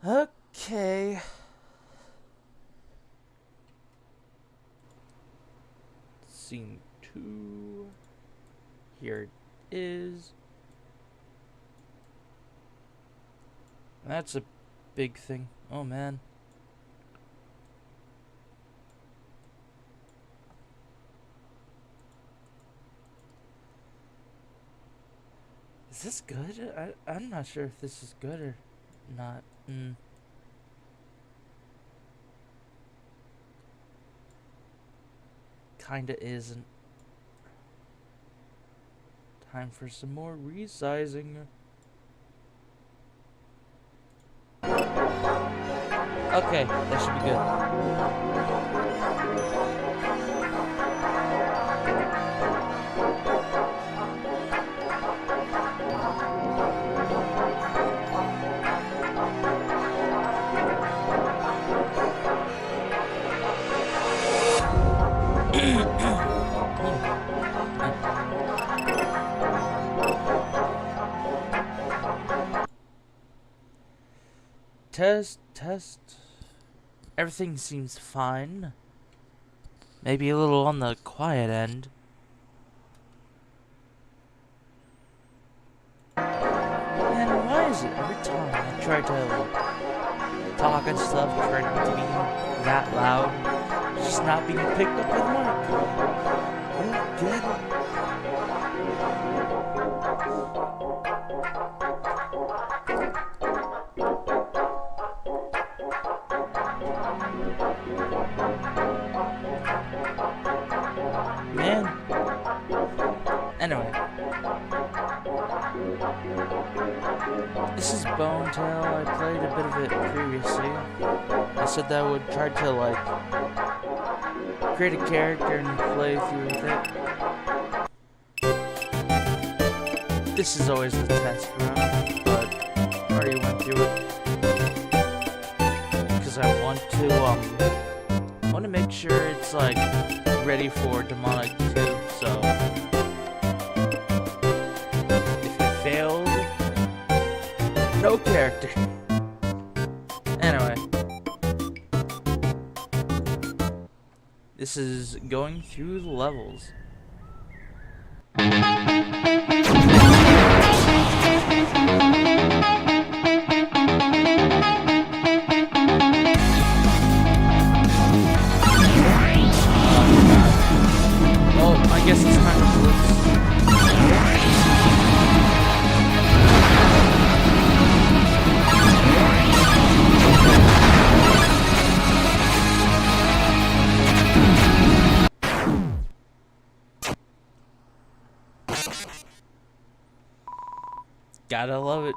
Okay. Scene 2. Here it is. That's a big thing. Oh man. Is this good? I'm not sure if this is good or not. Kinda isn't. Time for some more resizing. Okay, that should be good. Test. Everything seems fine. Maybe a little on the quiet end. And why is it every time I try to talk and stuff, try not to be that loud, it's just not being picked up with mic? You get it? Man. Anyway. This is Bonetale. I played a bit of it previously. I said that I would try to, like, create a character and play through with it. This is always the test run, but I already went through it. Because I want to make sure it's, like, ready for demonic 2, so if I failed, no character. Anyway, this is going through the levels. I guess it's kind of blitz. Gotta love it.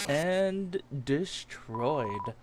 And destroyed.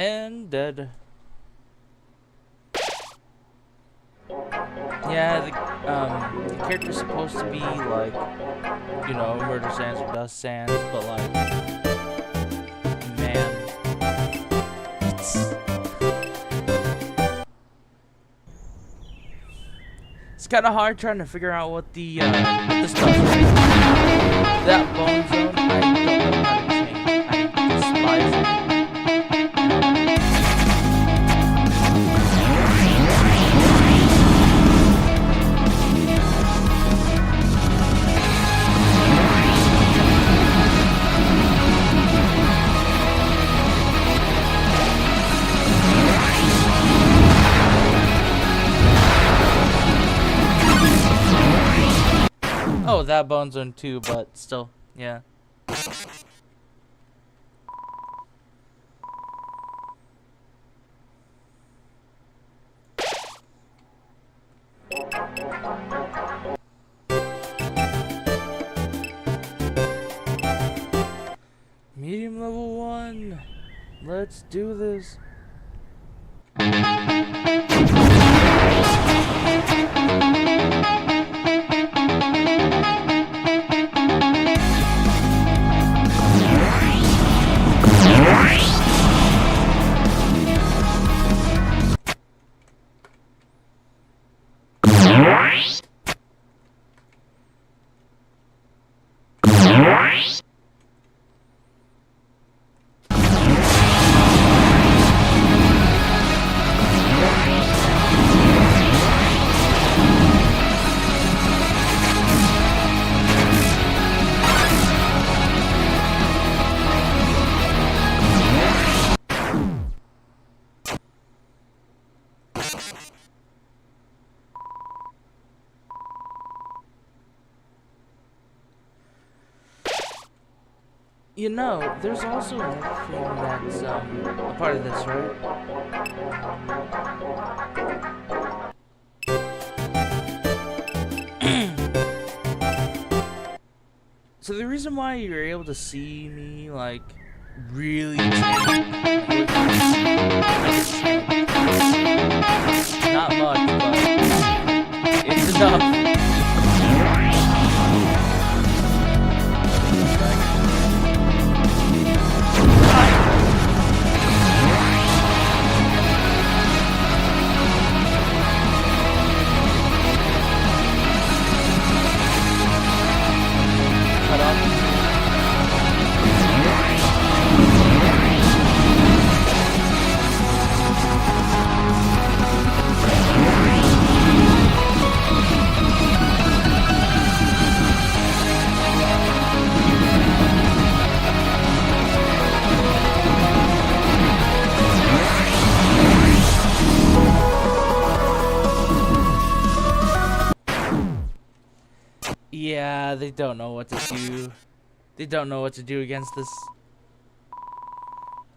And dead. Yeah, the character's supposed to be like, you know, murder sands or dust sands, but like, man, it's kind of hard trying to figure out what the stuff is. That bone zone, I don't know how to change. I despise it. Oh, that bone zone too, but still, yeah. Medium level 1. Let's do this. You know, there's also another thing that's a part of this, right? So the reason why you're able to see me, like, really change, not much, but it's enough. Yeah, they don't know what to do. They don't know what to do against this.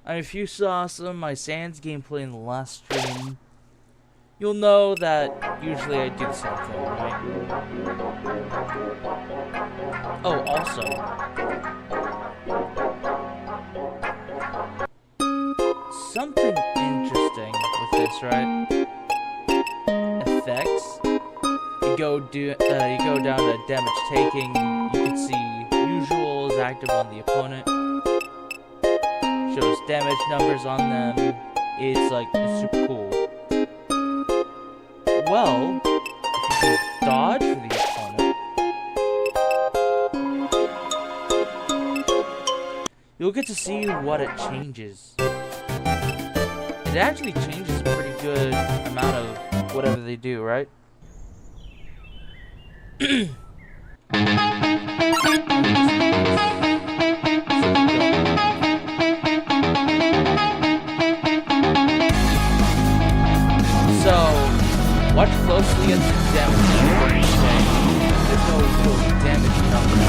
I mean, if you saw some of my Sans gameplay in the last stream, you'll know that usually I do the same thing, right? Oh, also, something interesting with this, right? Effects. You go down to damage taking. You can see usual is active on the opponent. Shows damage numbers on them. It's super cool. Well, if you dodge for the opponent, you'll get to see what it changes. It actually changes a pretty good amount of whatever they do, right? So, watch closely at the damage numbers. There's no real damage numbers.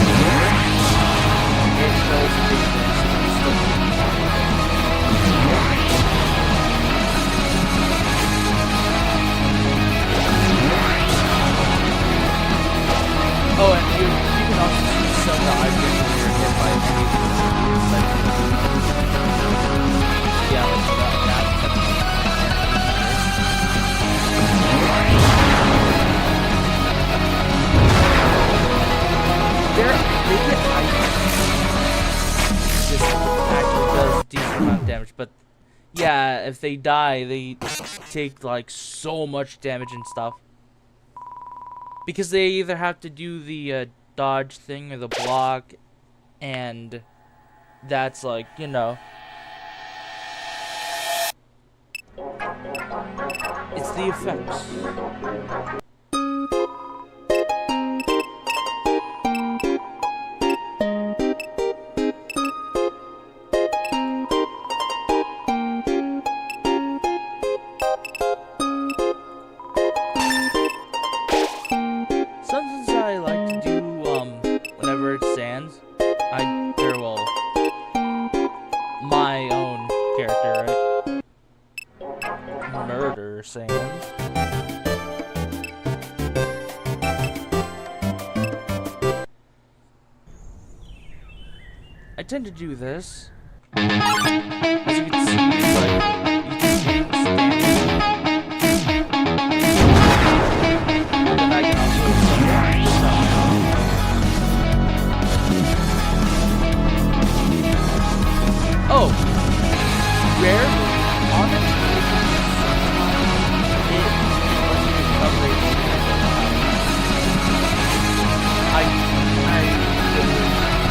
It shows the difference. Oh, and you can also see some of the items when you're hit by enemies. Yeah, like that. damage, but yeah, if they die, they take like so much damage and stuff. Because they either have to do the dodge thing or the block, and that's like, you know, it's the effects. Sometimes I like to do, whenever it stands, my own character, right? Murder Sands. I tend to do this. As you can see, it's like, you can see it standing. And then I can also oh! Rarely on it. I really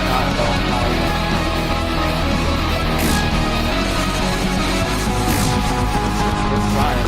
not know how. Let's try it.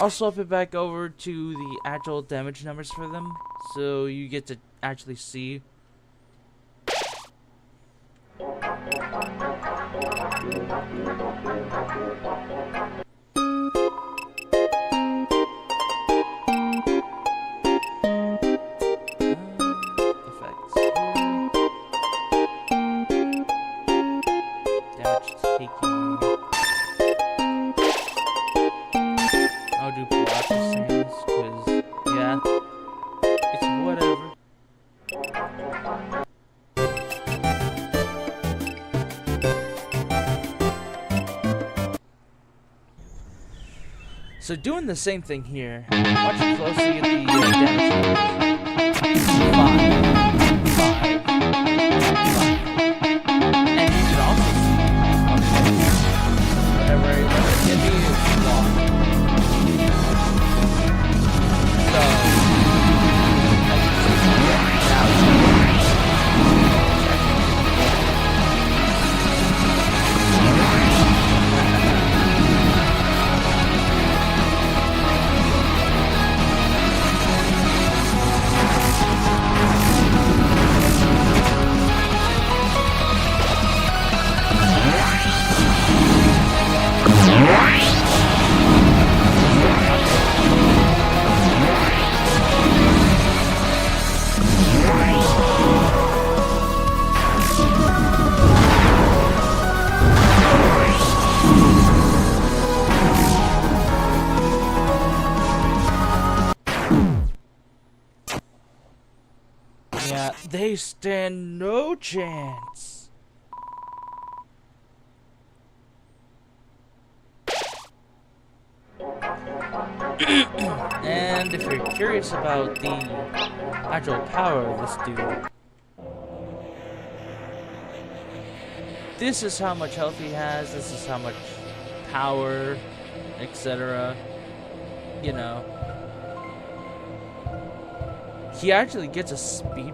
I'll swap it back over to the actual damage numbers for them, so you get to actually see. Effects. Damage taking. I'll do block sands, cause yeah, it's whatever. So doing the same thing here. Watch closely at the damage numbers. 5, 5, 5. And you can also see whatever it can be is blocked. Yeah, they stand no chance. And if you're curious about the actual power of this dude, this is how much health he has, this is how much power, etc. You know. He actually gets a speed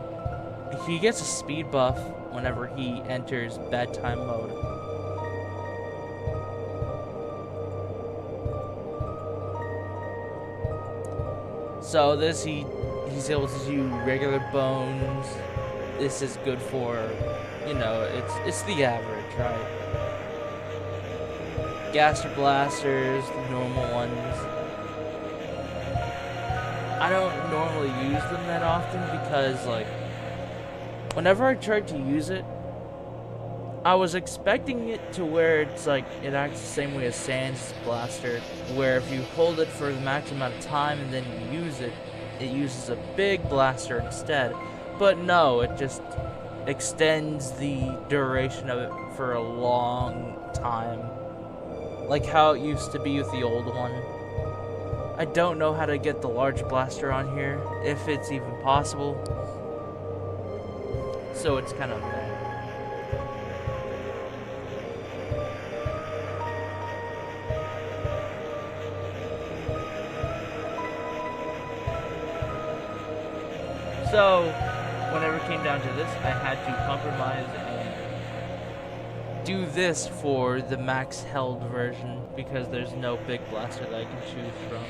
buff whenever he enters bedtime mode. So this he's able to do regular bones, this is good for, you know, it's the average, right? Gaster blasters, the normal ones. I don't normally use them that often because, like, whenever I tried to use it, I was expecting it to where it's like it acts the same way as Sand's blaster, where if you hold it for the maximum amount of time and then you use it, it uses a big blaster instead. But no, it just extends the duration of it for a long time, like how it used to be with the old one. I don't know how to get the large blaster on here, if it's even possible, so it's kind of bad. So, whenever it came down to this, I had to compromise and do this for the max held version because there's no big blaster that I can choose from.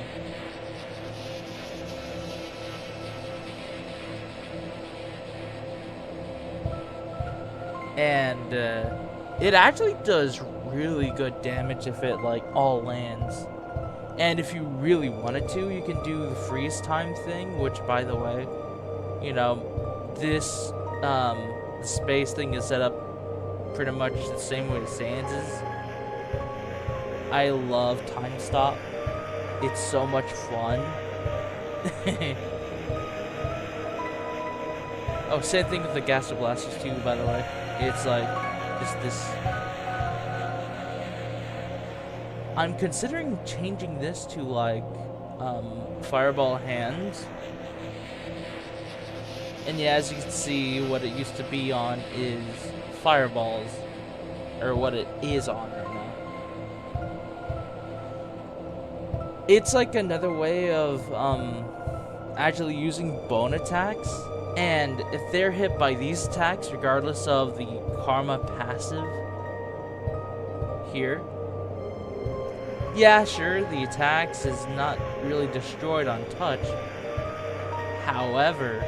And it actually does really good damage if it like all lands. And if you really wanted to, you can do the freeze time thing, which, by the way, you know, this the space thing is set up pretty much the same way as Sans is. I love time stop. It's so much fun. Oh, same thing with the Gaster Blasters too, by the way. It's like this. I'm considering changing this to like fireball hands. And yeah, as you can see, what it used to be on is fireballs, or what it is on right now. It's like another way of actually using bone attacks, and if they're hit by these attacks, regardless of the karma passive here, yeah, sure, the attacks is not really destroyed on touch. However,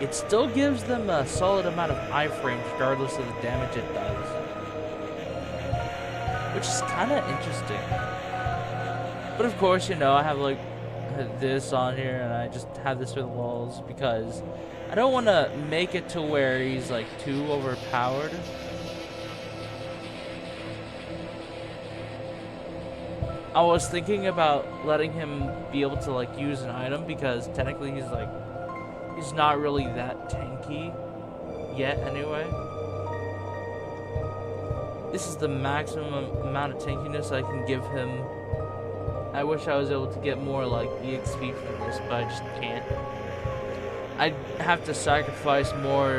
it still gives them a solid amount of iframes regardless of the damage it does. Which is kind of interesting. But of course, you know, I have like this on here and I just have this with walls because I don't want to make it to where he's like too overpowered. I was thinking about letting him be able to like use an item because technically he's not really that tanky yet anyway. This is the maximum amount of tankiness I can give him. I wish I was able to get more like EXP from this, but I just can't. I'd have to sacrifice more,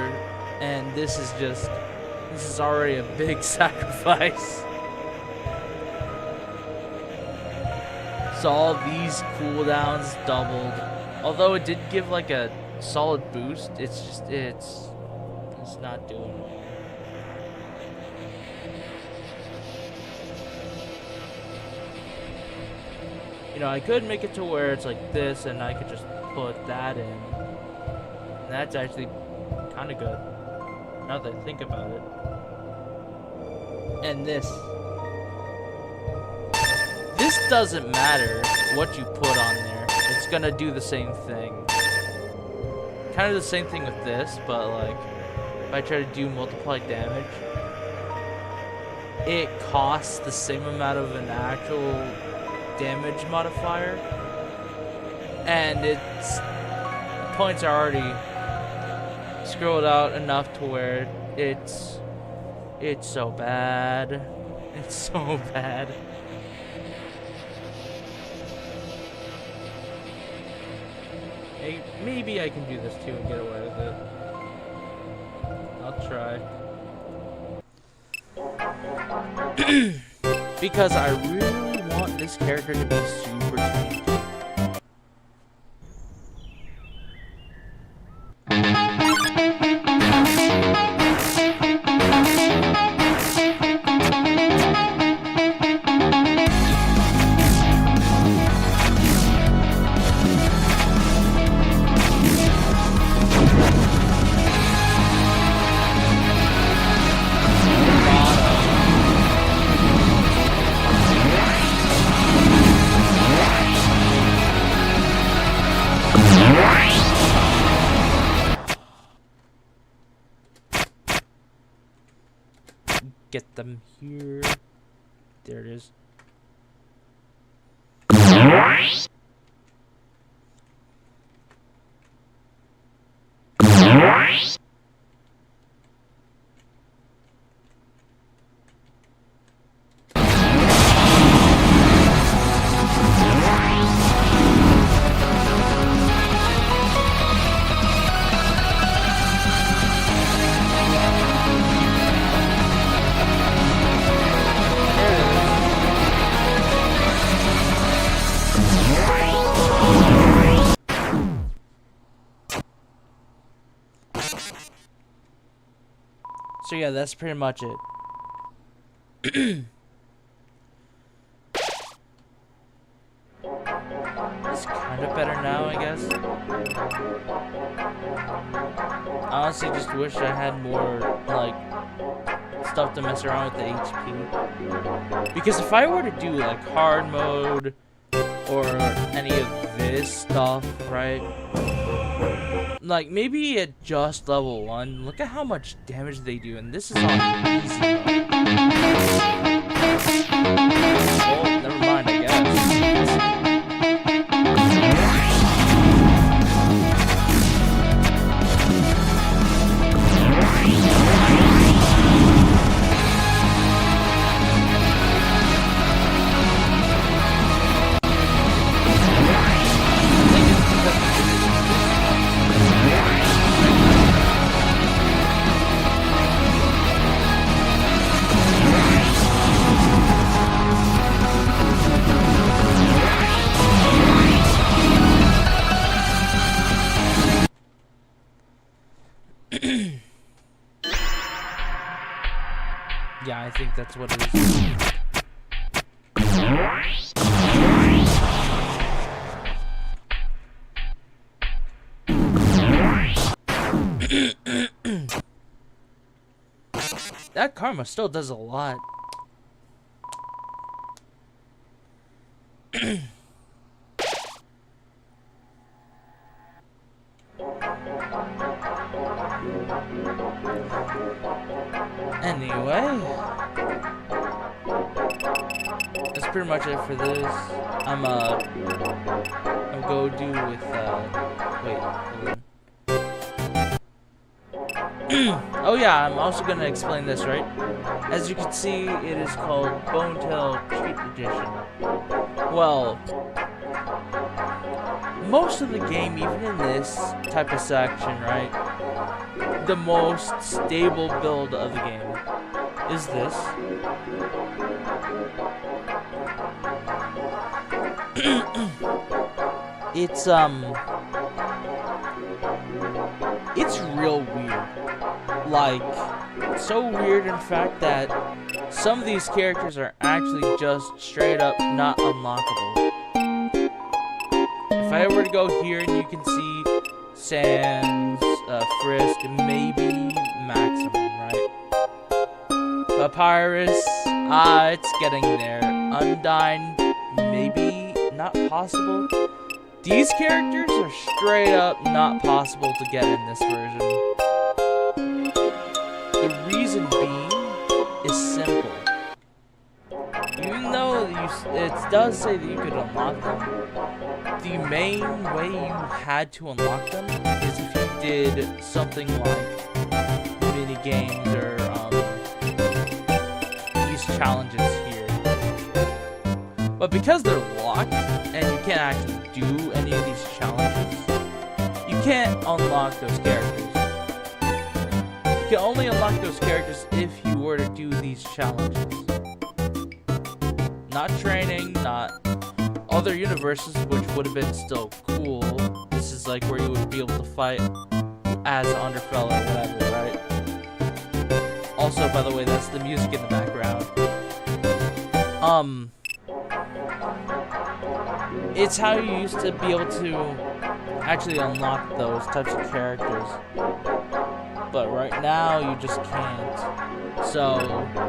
and this is already a big sacrifice. So all these cooldowns doubled. Although it did give like a solid boost, it's just it's not doing it. You know, I could make it to where it's like this and I could just put that in. And that's actually kind of good now that I think about it. And this doesn't matter what you put on there, it's gonna do the same thing. Kind of the same thing with this, but like if I try to do multiplied damage, it costs the same amount of an actual damage modifier, and its points are already scrolled out enough to where it's so bad. It's so bad. Maybe I can do this too and get away with it. I'll try. Because I really want this character to be super tanky. get them here. There it is. So yeah, that's pretty much it. It's kind of better now, I guess. I honestly just wish I had more, like, stuff to mess around with the HP. Because if I were to do, like, hard mode or any of this stuff, right? Like, maybe at just level 1, look at how much damage they do, and this is on easy mode. Well, never mind, I guess. Yeah, I think that's what it is. That karma still does a lot. Anyway, that's pretty much it for this. I'm go do with wait, hold on. Oh yeah, I'm also gonna explain this, right? As you can see, it is called Bonetale Cheat Edition. Well, most of the game, even in this type of section, right? The most stable build of the game is this. It's real weird. Like, so weird in fact that some of these characters are actually just straight up not unlockable. If I were to go here and you can see Sans, Frisk, maybe Maximum, right? Papyrus, it's getting there. Undyne, maybe not possible. These characters are straight up not possible to get in this version. The reason being is simple. Even though it does say that you could unlock them, the main way you had to unlock them is if you did something like mini games or these challenges here. But because they're locked and you can't actually do any of these challenges, you can't unlock those characters. You can only unlock those characters if you were to do these challenges. Not training, not other universes, which would have been still cool. This is like where you would be able to fight as Undertale or whatever, right? Also, by the way, that's the music in the background. It's how you used to be able to actually unlock those types of characters. But right now, you just can't. So,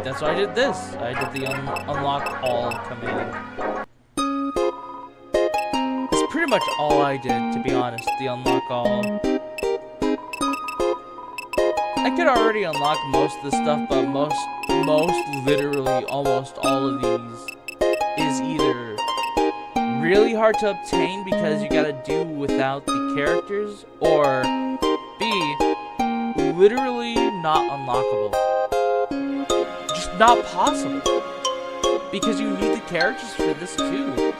that's why I did this. I did the unlock all command. That's pretty much all I did, to be honest, the unlock all. I could already unlock most of the stuff, but literally almost all of these is either really hard to obtain because you gotta do without the characters, or B, literally not unlockable. Just not possible. Because you need the characters for this too.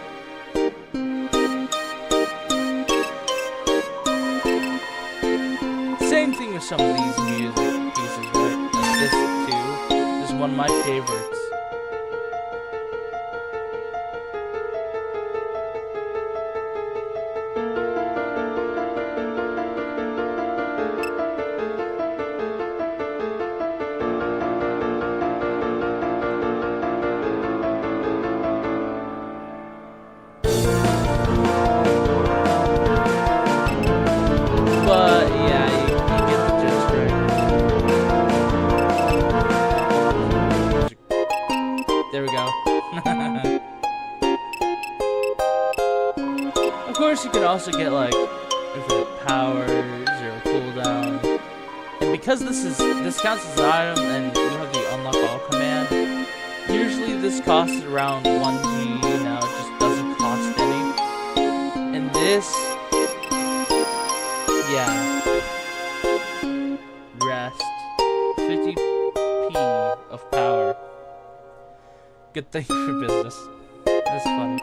Same thing with some of these music pieces, right? Like this too. This is one of my favorites. There we go. Of course, you can also get like infinite power, 0 cooldown, and because this counts as an item, and you have the unlock all command. Usually, this costs around 1G. Now it just doesn't cost any. And this, yeah, rest 50p of power. Good thing for business. That's fun.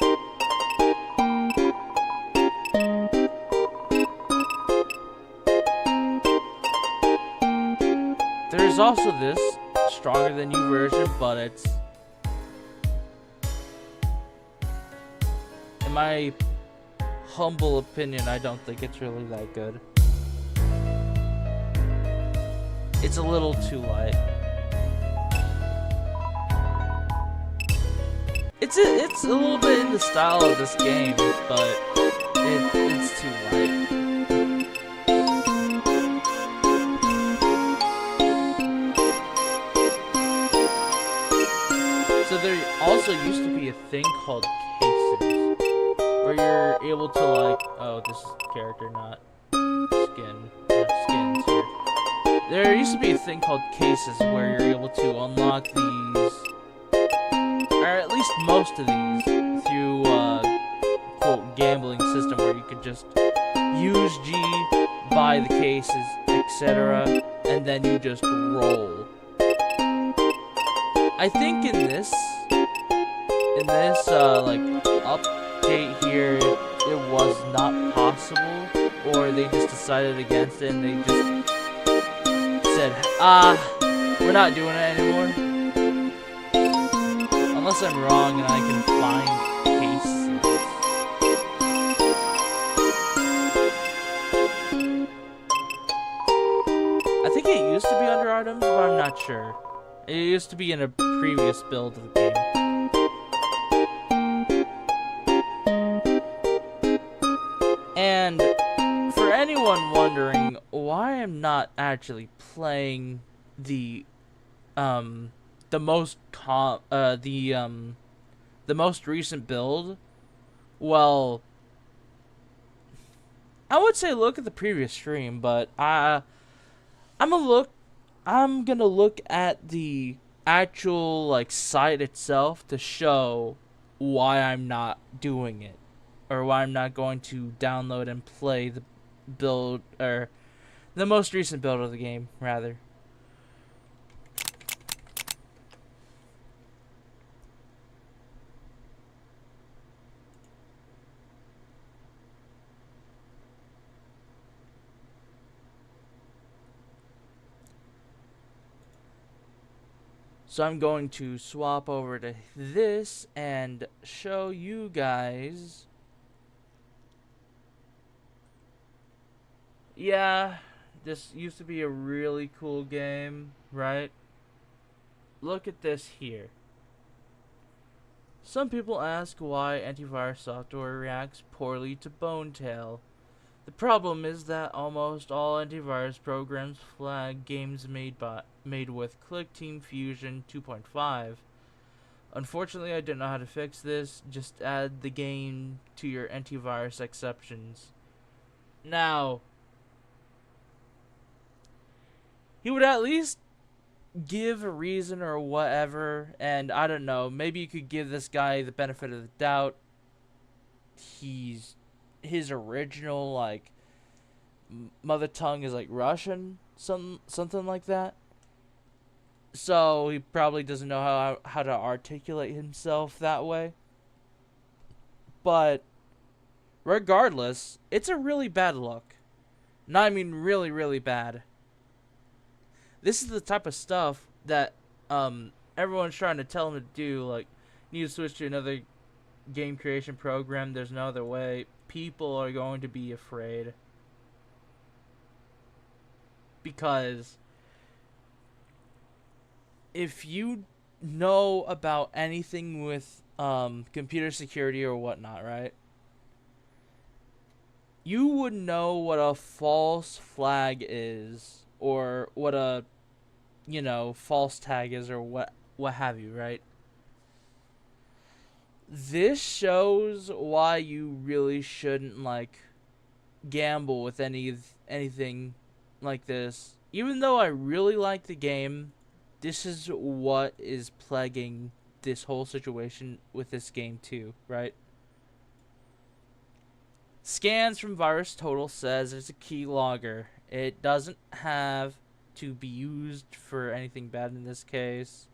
There's also this stronger than you version, but it's, in my humble opinion, I don't think it's really that good. It's a little too light. It's a little bit in the style of this game, but it's too light. So there also used to be a thing called cases, where you're able to like, oh, this is character, not skin, skins here. There used to be a thing called cases where you're able to unlock these, or at least most of these, through quote gambling system where you could just use G, buy the cases, etc., and then you just roll. I think in this like update here, it was not possible, or they just decided against it and they just said, we're not doing it anymore. Unless I'm wrong and I can find cases. I think it used to be under items, but I'm not sure. It used to be in a previous build of the game. And for anyone wondering why I'm not actually playing the most recent build, well, I would say look at the previous stream, but I'm gonna look at the actual like site itself to show why I'm not doing it, or why I'm not going to download and play the build, or the most recent build of the game, rather. So I'm going to swap over to this and show you guys. Yeah, this used to be a really cool game, right? Look at this here. Some people ask why antivirus software reacts poorly to bonetale. The problem is that almost all antivirus programs flag games made with Click Team Fusion 2.5. Unfortunately, I don't know how to fix this. Just add the game to your antivirus exceptions. Now, he would at least give a reason or whatever, and I don't know, maybe you could give this guy the benefit of the doubt. He's his original like mother tongue is like Russian, something like that. So he probably doesn't know how to articulate himself that way. But regardless, it's a really bad look. No, I mean really, really bad. This is the type of stuff that everyone's trying to tell him to do. Like, you need to switch to another game creation program. There's no other way. People are going to be afraid because if you know about anything with computer security or whatnot, right? You would know what a false flag is, or what a false tag is, or what have you, right? This shows why you really shouldn't like gamble with anything like this. Even though I really like the game, this is what is plaguing this whole situation with this game too, right? Scans from Virus Total says it's a keylogger. It doesn't have to be used for anything bad in this case.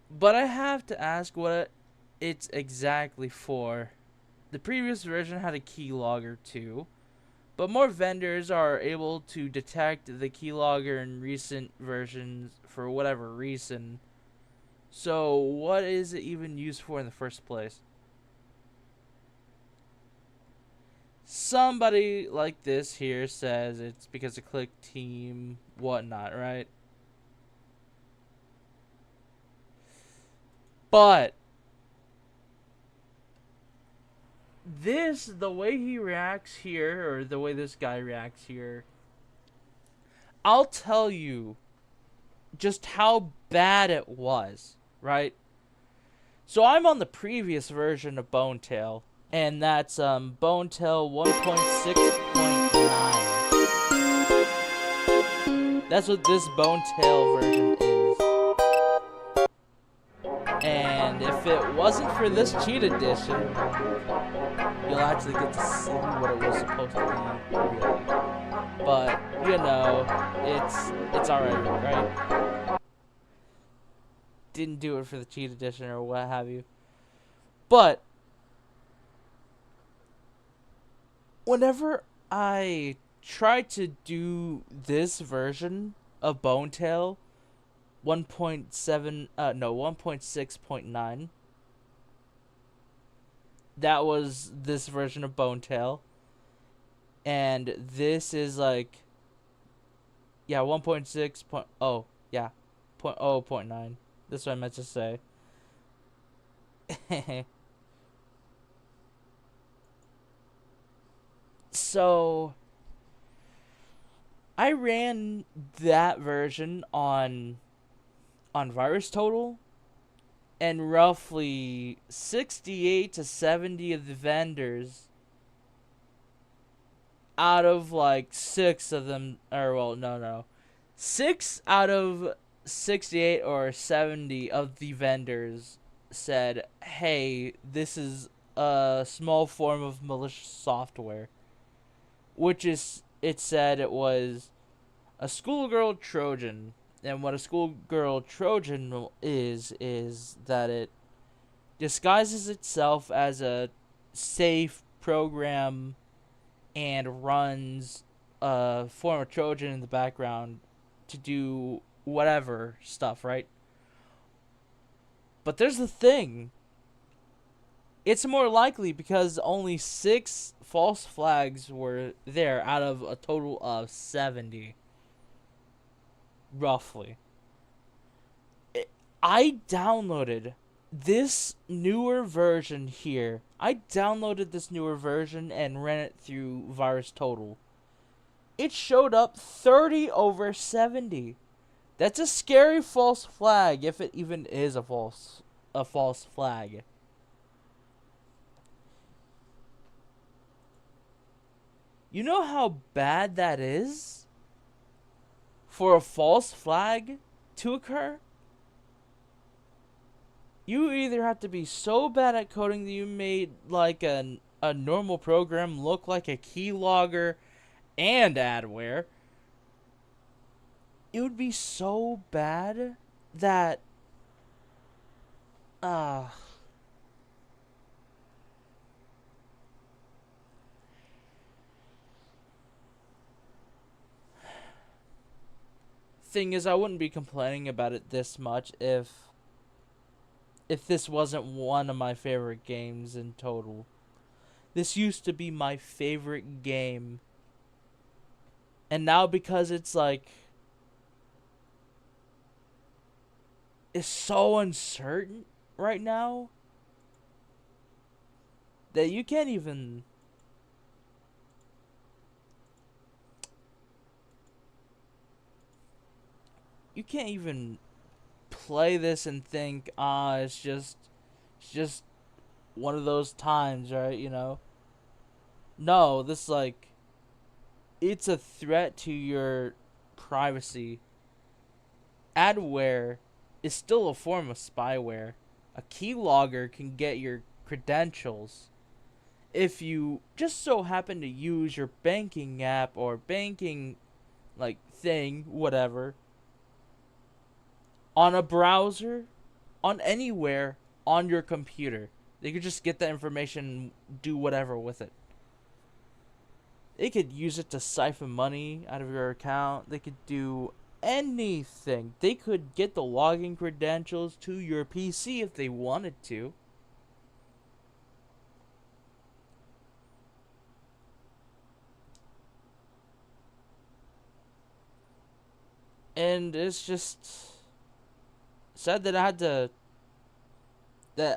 But I have to ask what it's exactly for. The previous version had a keylogger too, but more vendors are able to detect the keylogger in recent versions for whatever reason. So what is it even used for in the first place? Somebody like this here says it's because of click team whatnot, right? But the way he reacts here, or the way this guy reacts here, I'll tell you just how bad it was, right? So I'm on the previous version of bonetale, and that's bonetale 1.6.9. That's what this bonetale version is. And if it wasn't for this cheat edition, you'll actually get to see what it was supposed to be, really. But it's alright, right? Didn't do it for the cheat edition or what have you. But whenever I try to do this version of bonetale 1.6.9, that was this version of bonetale, and this is like 1.6. Yeah, 0.9. That's what I meant to say. So I ran that version on Virus Total, and roughly 68 to 70 of the vendors out of like 6 of them, or well, no. 6 out of 68 or 70 of the vendors said, "Hey, this is a small form of malicious software," which is, it said it was a schoolgirl Trojan. And what a schoolgirl Trojan is that it disguises itself as a safe program and runs a form of Trojan in the background to do whatever stuff, right? But there's the thing. It's more likely because only 6 false flags were there out of a total of 70. Roughly. I downloaded this newer version here. I downloaded this newer version and ran it through Virus Total. It showed up 30 over 70. That's a scary false flag, if it even is a false flag. You know how bad that is? For a false flag? to occur, you either have to be so bad at coding that you made like a normal program look like a keylogger and adware. It would be so bad that uh thing is, I wouldn't be complaining about it this much if this wasn't one of my favorite games in total. This used to be my favorite game. And now because it's like it's so uncertain right now that you can't even play this and think, it's just one of those times, right? No, this like it's a threat to your privacy. Adware is still a form of spyware. A keylogger can get your credentials if you just so happen to use your banking app or banking like thing, whatever, on a browser, on anywhere on your computer. They could just get that information and do whatever with it. They could use it to siphon money out of your account. They could do anything. They could get the login credentials to your PC if they wanted to. And it's just sad that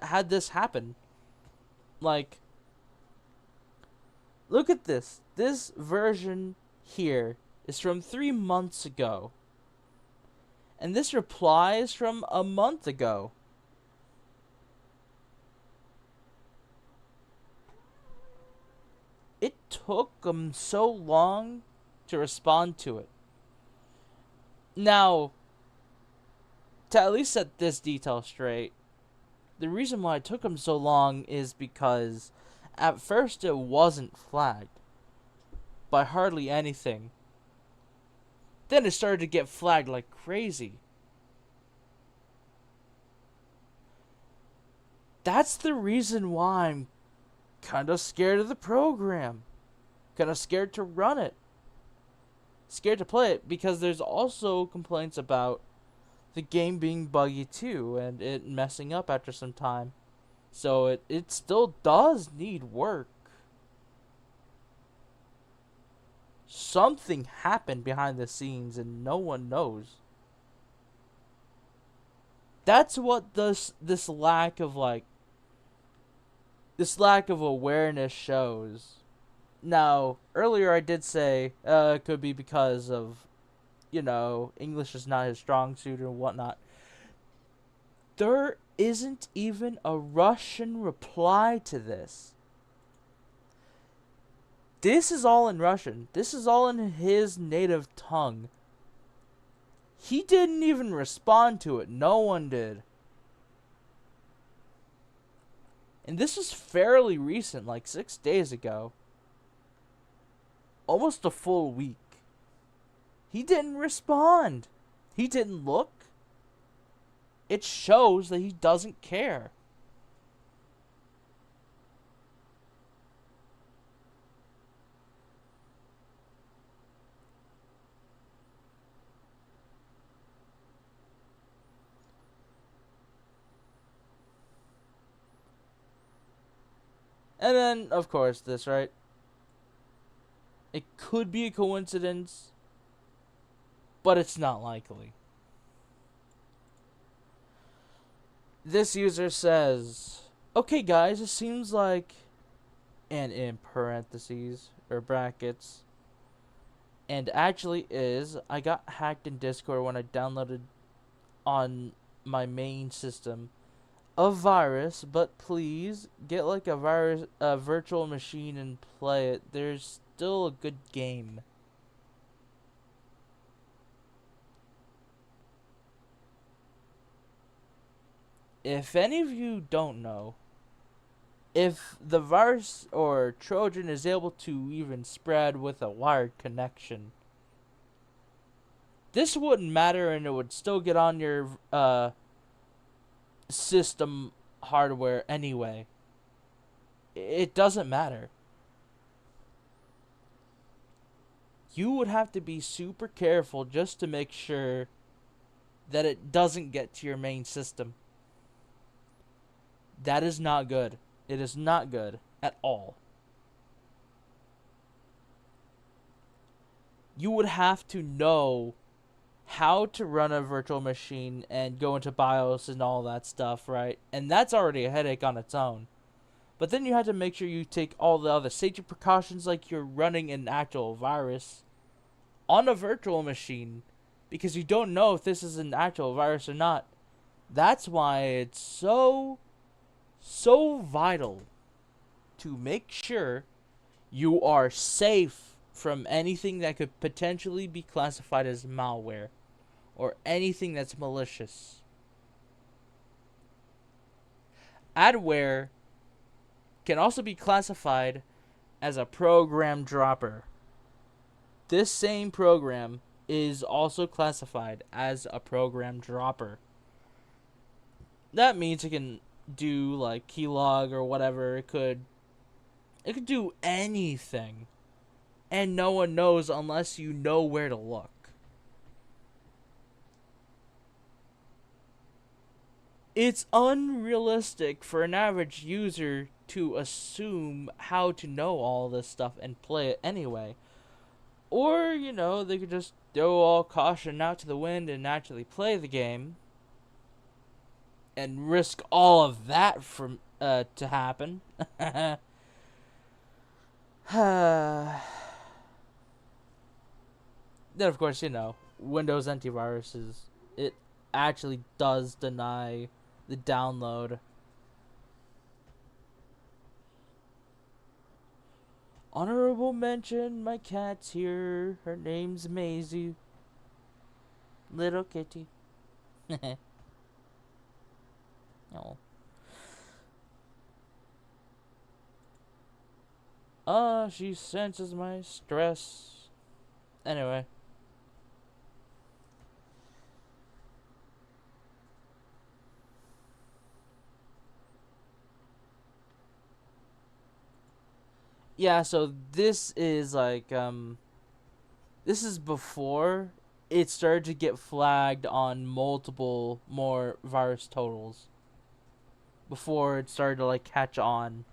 had this happen. Like, look at this. This version here is from 3 months ago. And this reply is from a month ago. It took them so long to respond to it. Now, to at least set this detail straight, the reason why it took them so long is because at first it wasn't flagged by hardly anything. Then it started to get flagged like crazy. That's the reason why I'm kind of scared of the program. Kind of scared to run it. Scared to play it because there's also complaints about the game being buggy too and it messing up after some time. So it still does need work. Something happened behind the scenes and no one knows. That's what this lack of awareness shows. Now, earlier I did say it could be because of, English is not his strong suit or whatnot. There isn't even a Russian reply to this. This is all in Russian. This is all in his native tongue. He didn't even respond to it. No one did. And this was fairly recent, like 6 days ago. Almost a full week. He didn't respond. He didn't look. It shows that he doesn't care. And then, of course, this, right? It could be a coincidence, but it's not likely. This user says, okay guys, it seems like, and in parentheses, or brackets, and actually is, I got hacked in Discord when I downloaded on my main system a virus, but please get like a virtual machine and play it. There's still a good game. if any of you don't know, if the virus or Trojan is able to even spread with a wired connection, this wouldn't matter and it would still get on your system hardware anyway. It doesn't matter. You would have to be super careful just to make sure that it doesn't get to your main system. That is not good. It is not good at all. You would have to know how to run a virtual machine and go into BIOS and all that stuff, right? And that's already a headache on its own. But then you have to make sure you take all the other safety precautions like you're running an actual virus on a virtual machine, because you don't know if this is an actual virus or not. That's why it's so vital to make sure you are safe from anything that could potentially be classified as malware or anything that's malicious. Adware can also be classified as a program dropper. This same program is also classified as a program dropper. That means it can do like keylog or whatever. It could do anything. And no one knows unless you know where to look. It's unrealistic for an average user to assume how to know all this stuff and play it anyway. Or, they could just throw all caution out to the wind and actually play the game. And risk all of that to happen. Then, of course, Windows antiviruses, it actually does deny the download. Honorable mention, my cat's here. Her name's Maisie. Little kitty. Oh. She senses my stress. Anyway. Yeah, so this is like, this is before it started to get flagged on multiple more virus totals. Before it started to, like, catch on.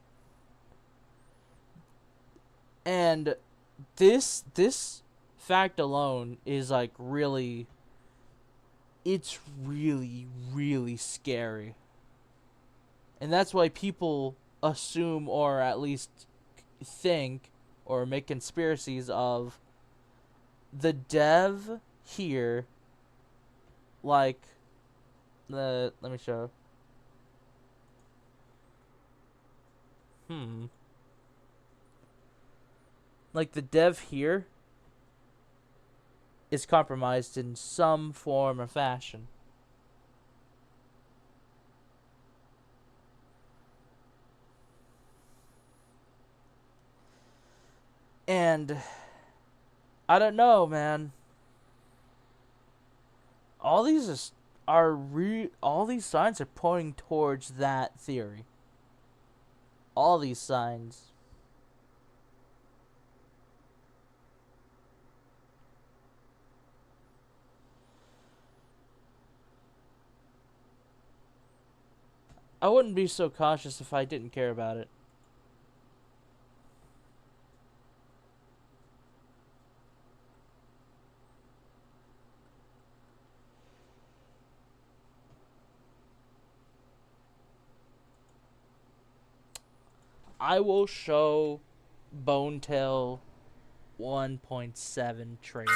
And this fact alone is, like, really, it's really, really scary. And that's why people assume, or at least think, or make conspiracies of the dev here, like, let me show. Like, the dev here is compromised in some form or fashion. And I don't know, man. All these signs are pointing towards that theory. All these signs. I wouldn't be so cautious if I didn't care about it. I will show bonetale 1.7 trailer.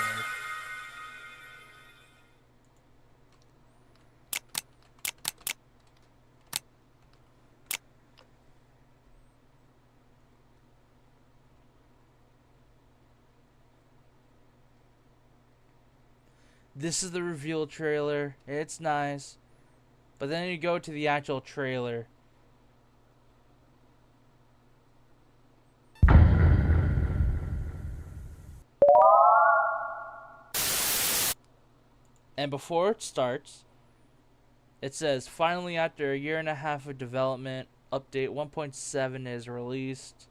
This is the reveal trailer. It's nice. But then you go to the actual trailer. And before it starts, it says, finally, after a year and a half of development, update 1.7 is released.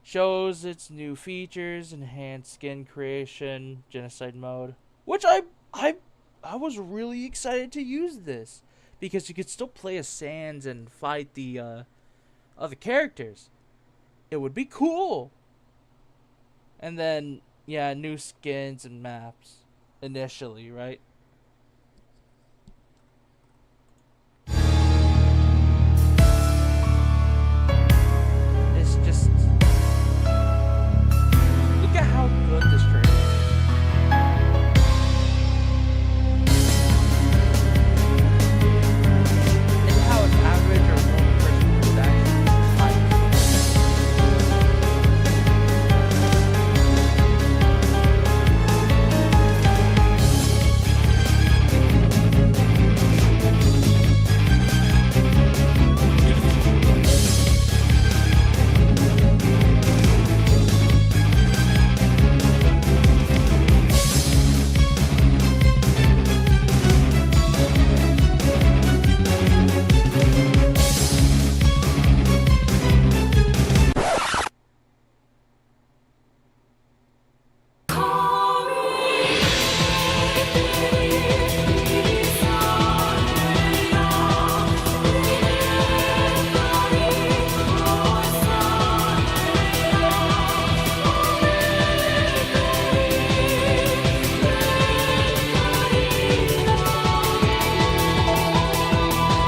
Shows its new features, enhanced skin creation, genocide mode. Which I was really excited to use this. Because you could still play as Sans and fight the other characters. It would be cool. And then, yeah, new skins and maps. Initially, right? It's just... look at how good this trailer is. And how an average or normal person would actually like.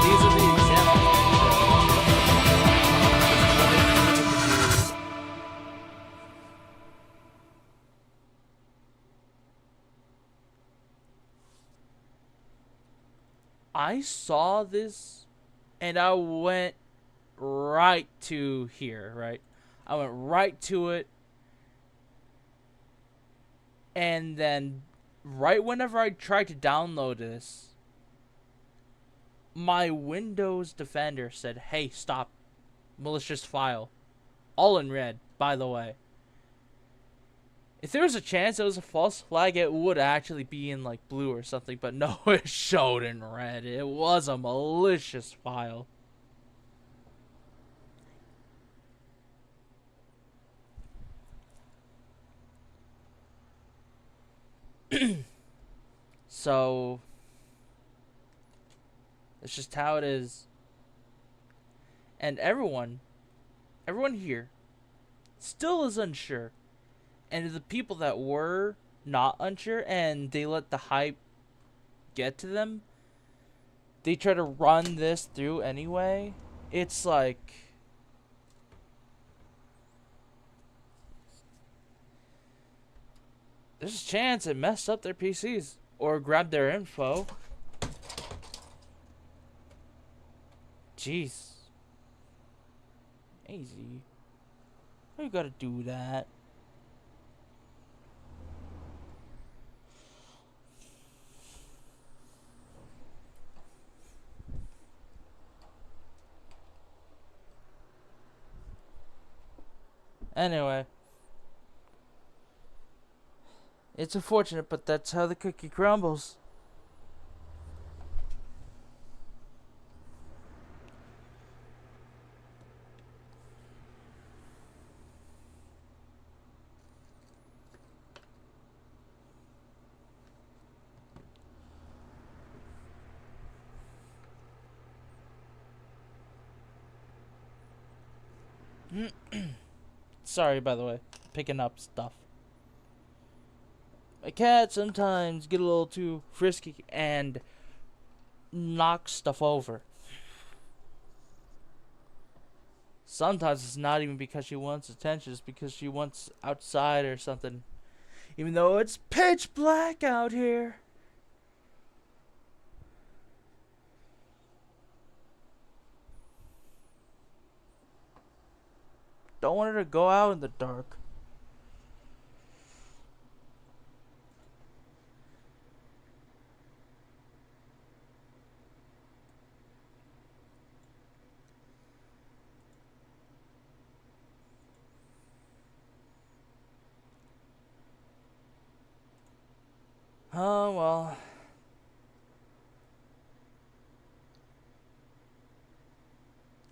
These are the examples. I saw this and I went right to here, right? I went right to it, and then right whenever I tried to download this, my Windows Defender said, hey, stop. Malicious file. All in red, by the way. If there was a chance it was a false flag, it would actually be in like blue or something, but no, it showed in red. It was a malicious file. So, it's just how it is. And everyone here still is unsure. And the people that were not unsure and they let the hype get to them, they try to run this through anyway. It's like, there's a chance it messed up their PCs or grabbed their info. Jeez. Easy. Why you gotta do that? Anyway. It's unfortunate, but that's how the cookie crumbles. Sorry, by the way. Picking up stuff. My cat sometimes get a little too frisky and knock stuff over. Sometimes it's not even because she wants attention, it's because she wants outside or something. Even though it's pitch black out here. Don't want her to go out in the dark. Oh, well.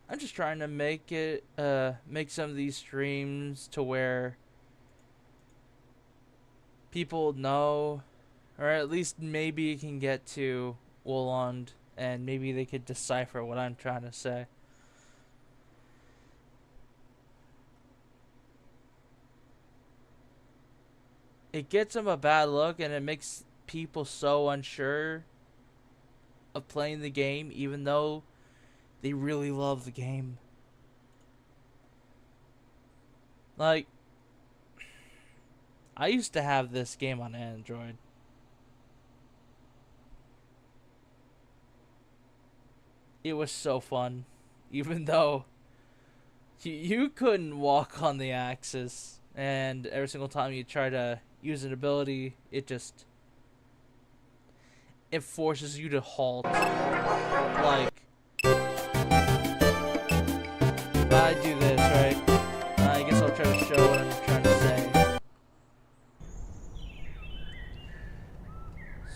I'm just trying to make some of these streams to where people know, or at least maybe you can get to Woolond, and maybe they could decipher what I'm trying to say. It gets them a bad look, and it makes people so unsure of playing the game, even though they really love the game. Like, I used to have this game on Android. It was so fun, even though you couldn't walk on the axis, and every single time you try to use an ability, it forces you to halt. Like, if I do this, right? I guess I'll try to show what I'm trying to say.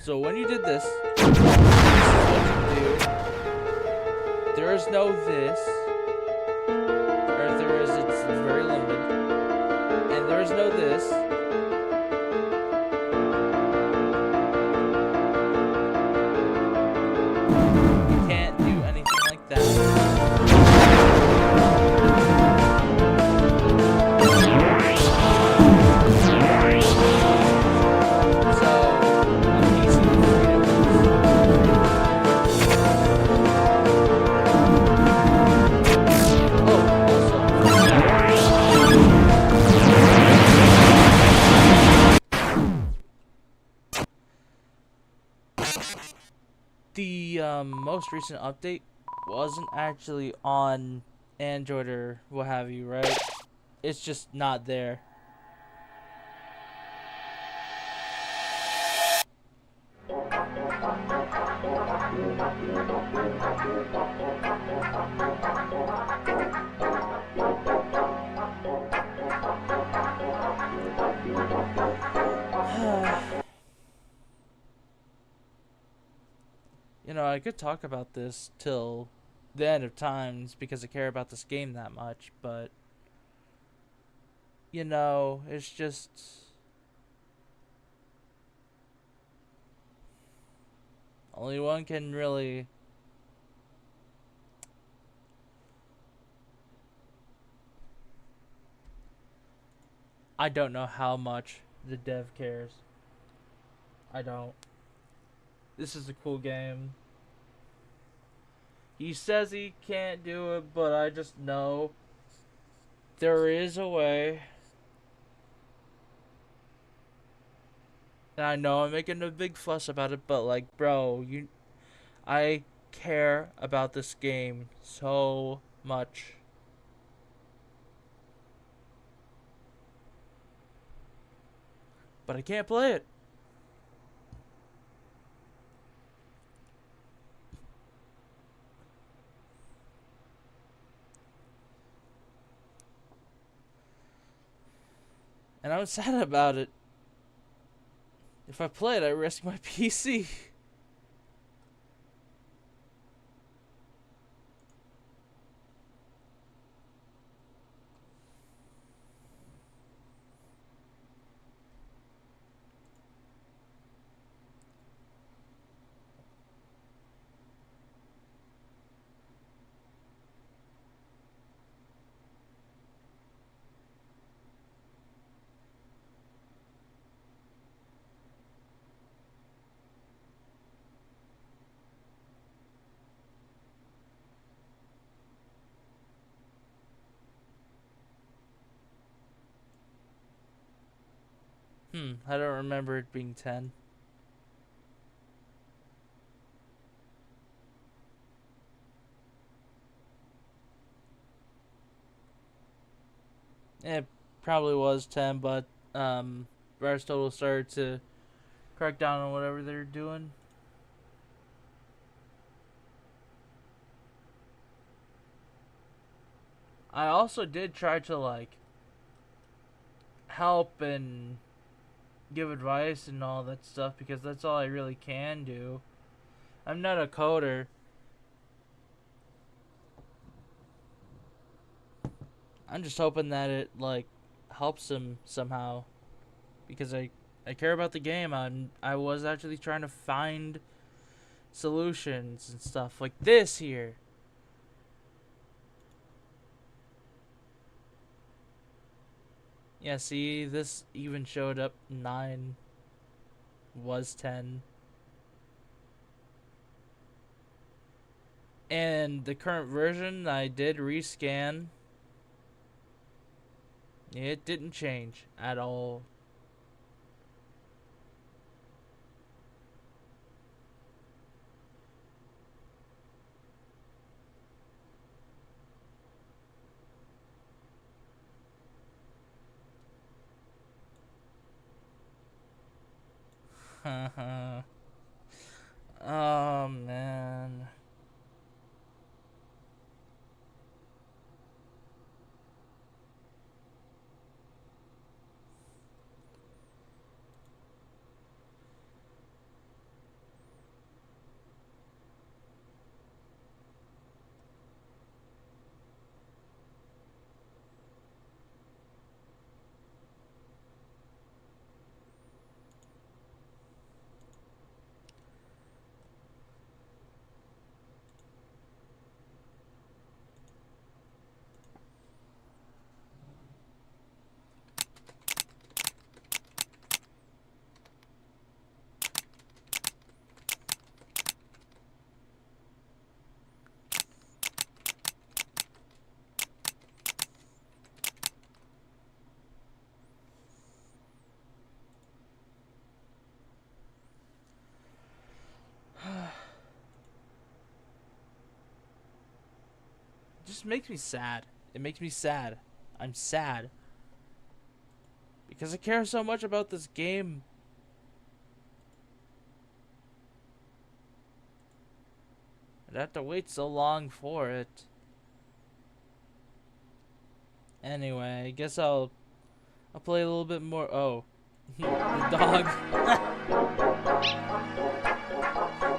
So when you did this is what you do. There is no this, or if there is, it's very limited. And there is no this. You can't do anything like that. The most recent update wasn't actually on Android or what have you, right? It's just not there. You know, I could talk about this till the end of times because I care about this game that much, but you know, it's just only one can really I don't know how much the dev cares. I don't. This is a cool game. He says he can't do it, but I just know there is a way. And I know I'm making a big fuss about it, but like, bro, I care about this game so much. But I can't play it. And I'm sad about it. If I play it, I risk my PC. I don't remember it being 10. It probably was 10, but Aristotle started to crack down on whatever they're doing. I also did try to like help and give advice and all that stuff because that's all I really can do. I'm not a coder. I'm just hoping that it like helps him somehow because I care about the game. I was actually trying to find solutions and stuff like this here. Yeah, see, this even showed up 9 was 10. And the current version I did rescan. It didn't change at all. Oh man. Just makes me sad. It makes me sad. I'm sad. Because I care so much about this game. I'd have to wait so long for it. Anyway, I guess I'll play a little bit more. Oh. The dog.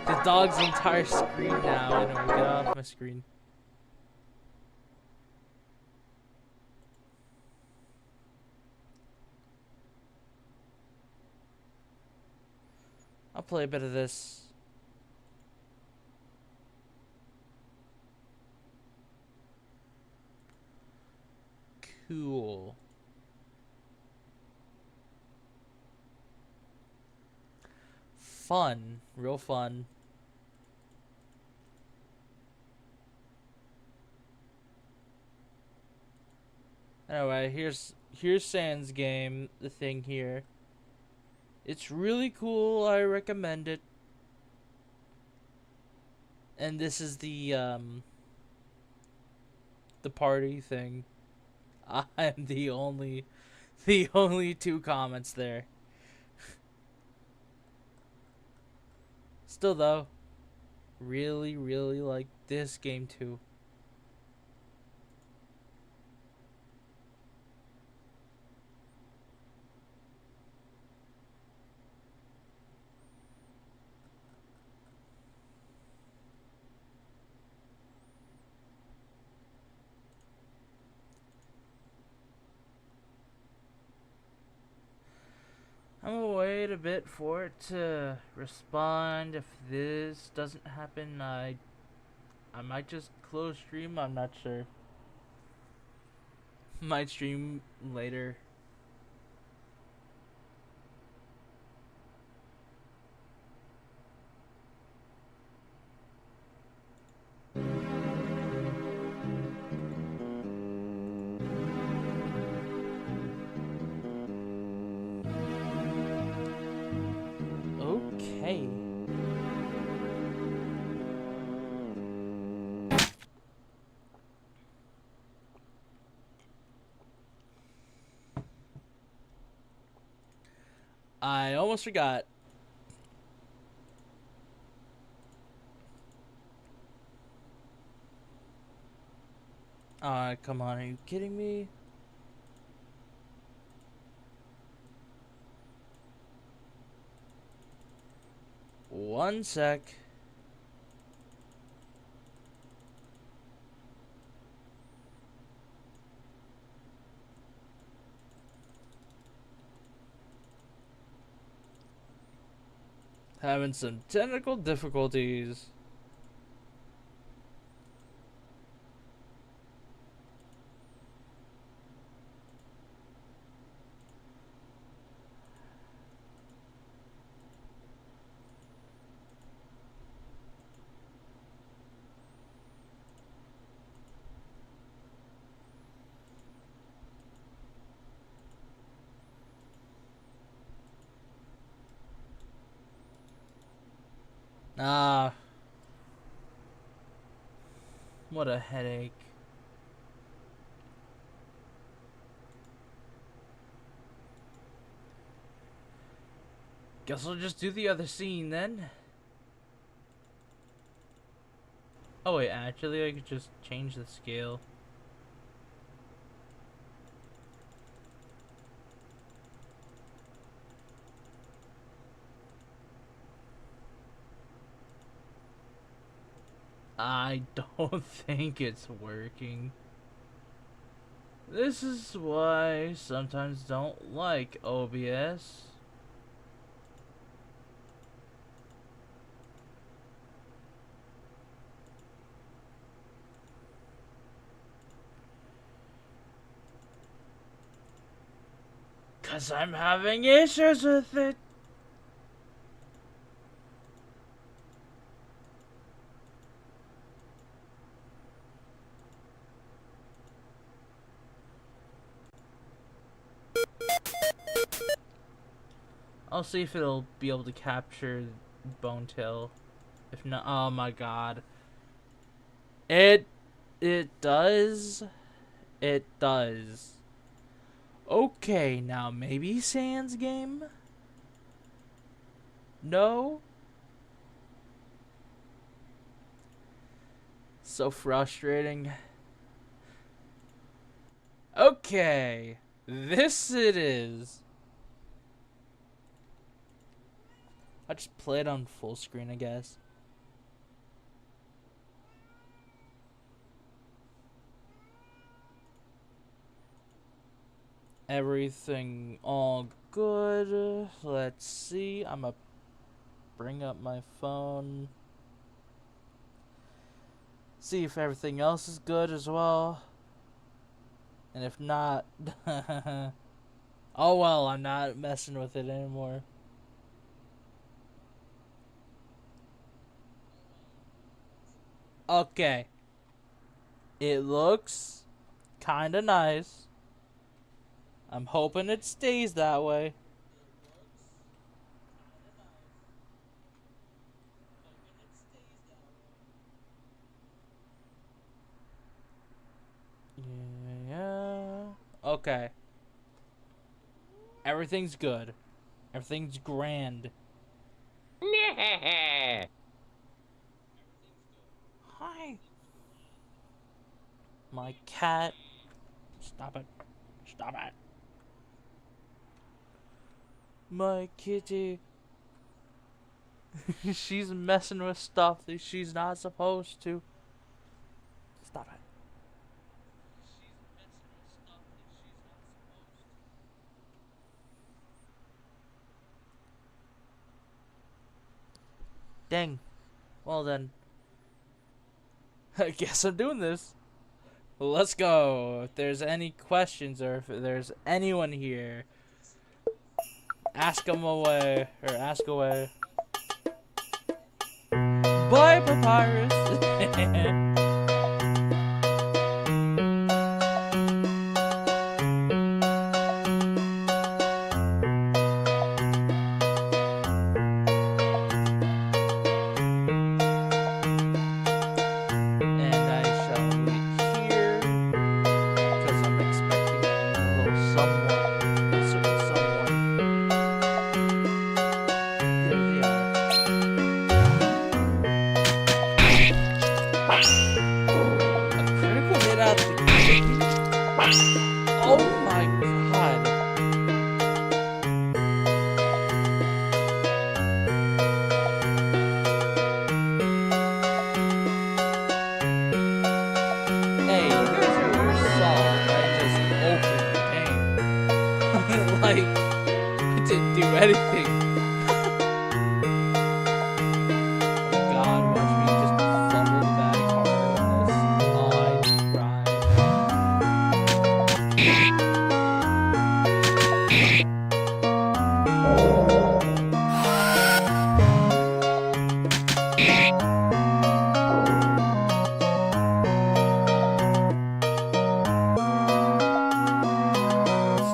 The dog's entire screen now. Anyway, get off my screen. I'll play a bit of this. Cool. Fun. Real fun. Anyway, here's Sans game, the thing here. It's really cool, I recommend it. And this is the party thing. I'm the only 2 comments there. Still though, really like this game too. I'm gonna wait a bit for it to respond. If this doesn't happen, I might just close stream. I'm not sure. Might stream later. Okay. I almost forgot. Come on, are you kidding me? One sec. Having some technical difficulties. Ah, what a headache. Guess I'll just do the other scene then. Oh wait, actually I could just change the scale. I don't think it's working. This is why I sometimes don't like OBS. Cause I'm having issues with it. I'll see if it'll be able to capture bonetale. If not, oh my god. It does. It does. Okay, now maybe Sans game? No? So frustrating. Okay, this it is. I just play it on full screen, I guess. Everything all good. Let's see. I'm gonna bring up my phone. See if everything else is good as well. And if not, oh well, I'm not messing with it anymore. Okay. It looks kinda nice. I'm hoping it stays that way. Yeah. Okay. Everything's good. Everything's grand. Hi. My cat. Stop it. Stop it. My kitty. She's messing with stuff that she's not supposed to. Stop it. Dang. Well then. I guess I'm doing this. Let's go. If there's any questions or if there's anyone here, ask them away. Or ask away. Bye, Papyrus. There they are. didn't do anything. Oh God, watch me just fumble the bag hard on this. Oh, I cried.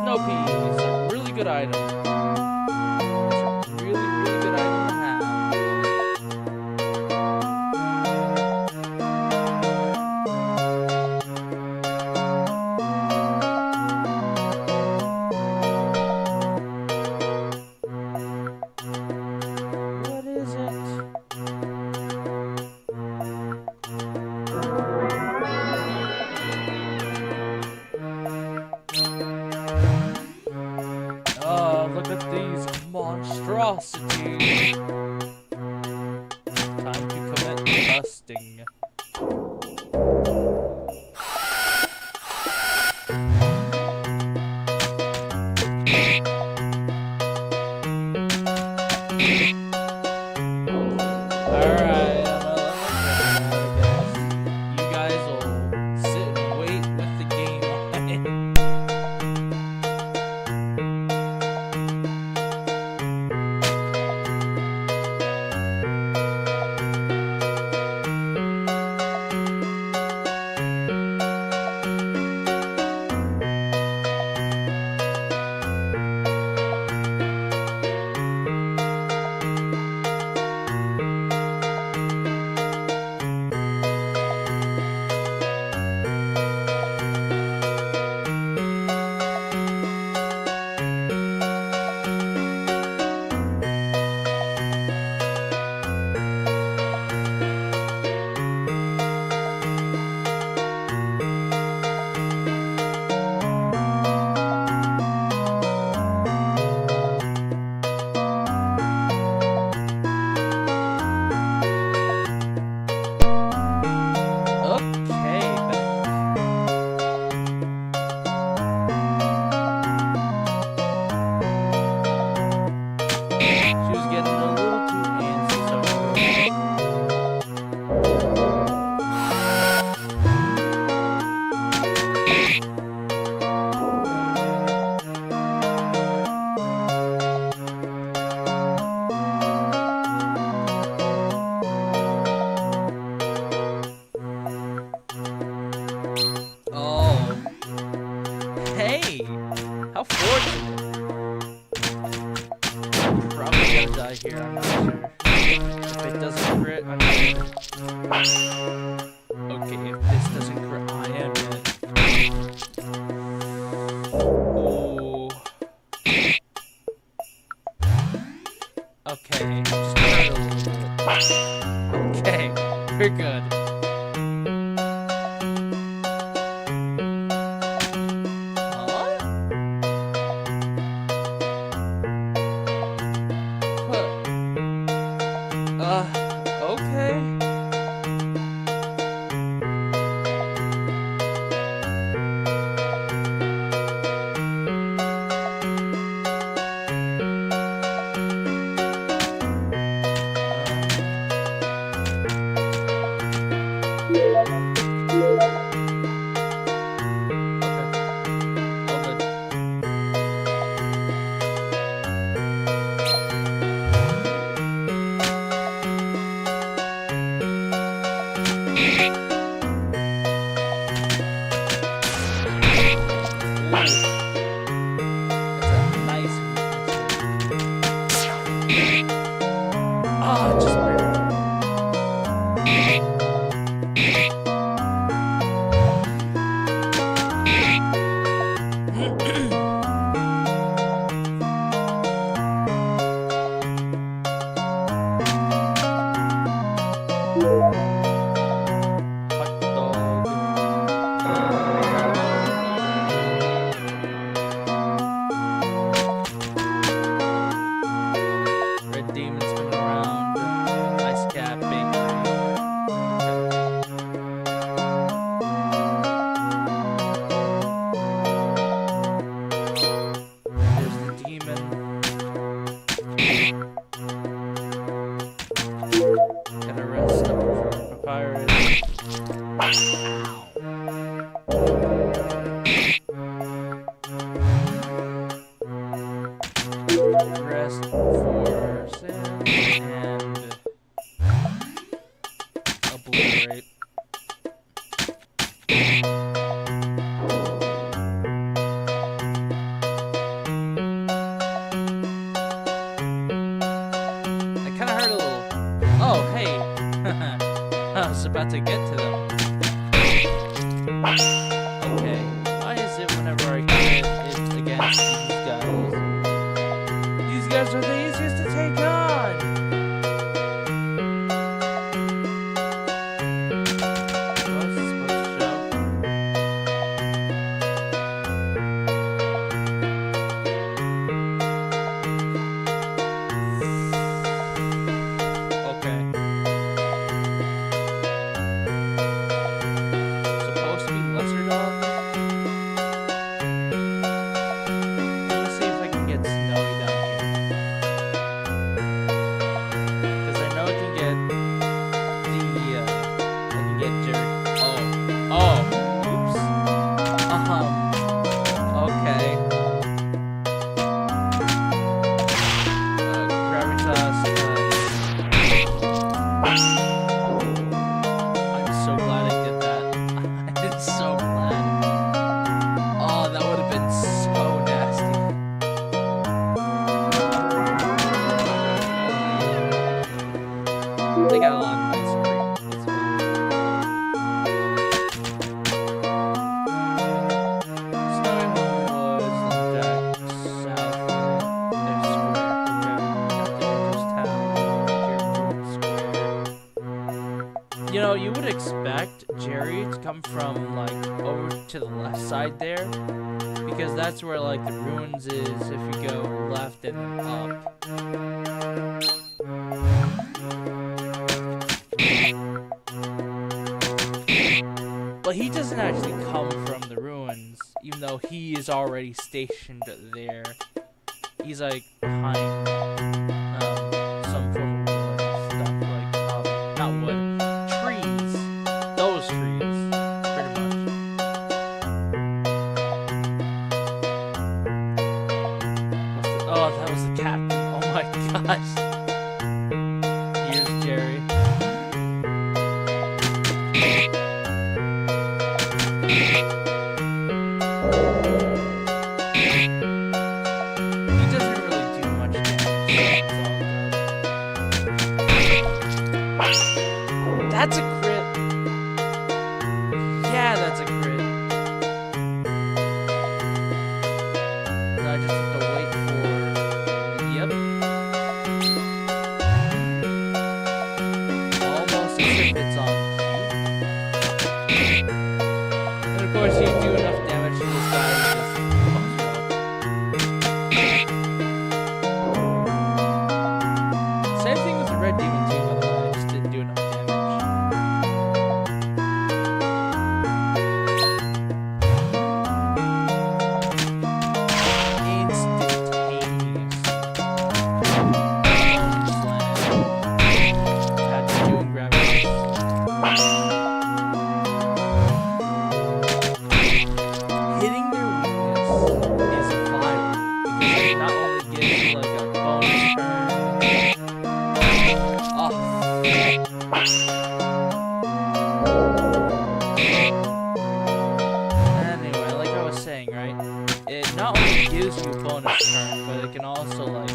Snow peas are a really good item. It's a really, really good item to have. What is it? Oh, look at these monstrosities. Time to commit dusting. Alright, you guys will sit and wait with the game on it. How fortunate. Probably gonna die here, I'm not sure. If it doesn't crit, I'm dead. Okay, if this doesn't crit, I am dead. Ooh. Okay, just crit a little bit. Okay, we're good. Okay. Gotta rest up for papyrus. Rest for sand and obliterate. I kind of heard a little. Oh, hey! I was about to get to them. Okay, why is it whenever I get it against these guys? These guys are the easiest to take on! What was I supposed to show? Okay. Supposed to be lesser dog? Let me see if I can get Snowy down here. Because I know I can get I can get Jerry. Oh, oops. Okay. Gravitas. I'm so glad I did that. I'm so glad. Oh, that would have been so nasty. They got a lot of nice cream. It's fine. Snowy Woods, Lumberjack, South, there's Square, Square. You know, you would expect Jerry to come from, like, over to the left side there, because that's where, like, the ruins is if you go left and then up. But he doesn't actually come from the ruins, even though he is already stationed there. He's, like, behind some form of wood stuff, like, not wood, trees. Those trees, pretty much. Oh, that was the captain. Oh my gosh. Here's Jerry. He doesn't really do much damage. It's all good. That's a crit. Yeah, that's a crit. So I just have to wait for. Yep. Almost as if it's on cue. And of course, you do enough damage to this guy. Same thing with the red demon too, by the way. I just didn't do enough damage. Instantaneous. Slam. Had to do gravity. Hitting their weakness is vital because it not only gives you like a bonus turn. Oh. Anyway, like I was saying, right? It not only gives you a bonus turn, but it can also like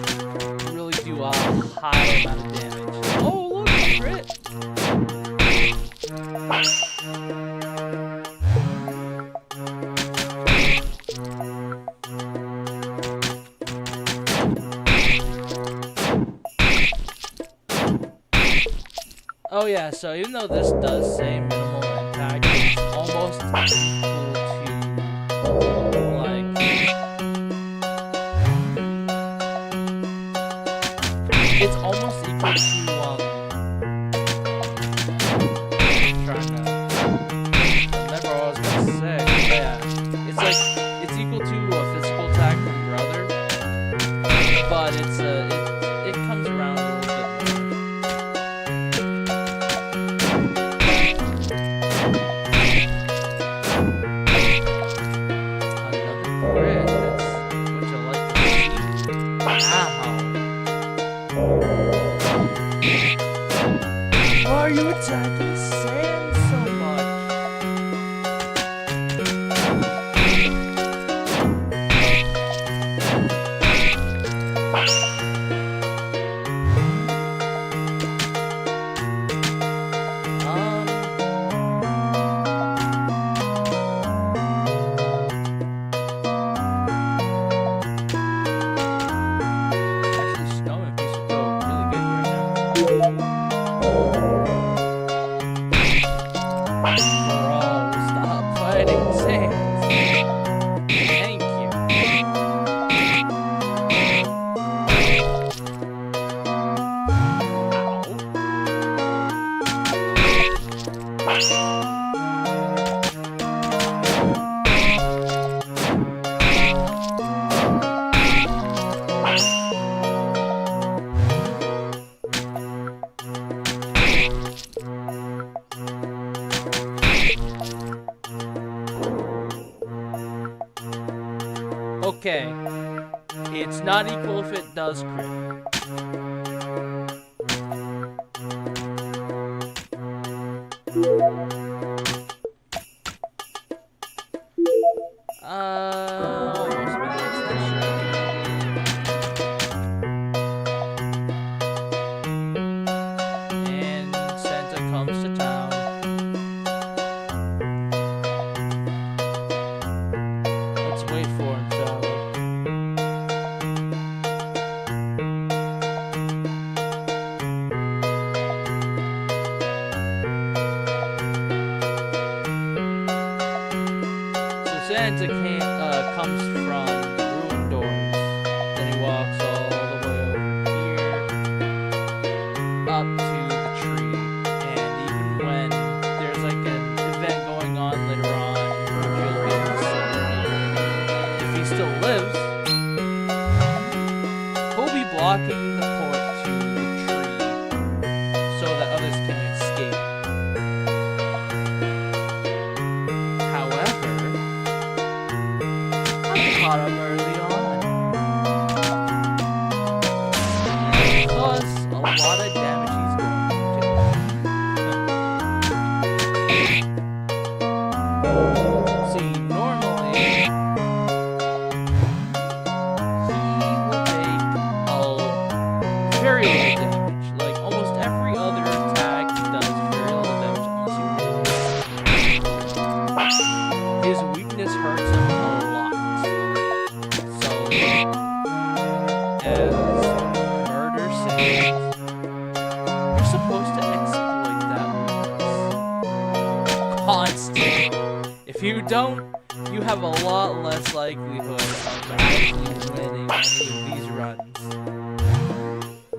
really do a high amount of damage. Oh, look, crit! Oh yeah, so even though this does say minimal impact, it's almost equal to, like, it's almost equal to, I'm trying to remember what I was gonna say. Yeah, it's like, it's equal to a physical attack from your brother, but it's it Why are you attacking sand so much? Actually, snow and piece would go really good right now. Bro, stop fighting sand. Thank you. Okay, it's not equal if it does crit. Almost, but it's not sure. And Santa comes to town. Let's wait for him, shall we? So Santa comes from the ruined doors. Then he walks all the way over here, up to the tree. And even when there's like an event going on later on, which you'll be able to see, if he still lives, he'll be blocking the port to the tree so that others can escape. However, I caught him early on. Plus, a lot of damage he's going to. See, normally, he will take very little damage. Like, almost every other attack does very little damage unless you his weakness hurts him a lot. So, as murder says, you're supposed to exploit that weakness constantly. If you don't, you have a lot less likelihood of actually winning any of these runs.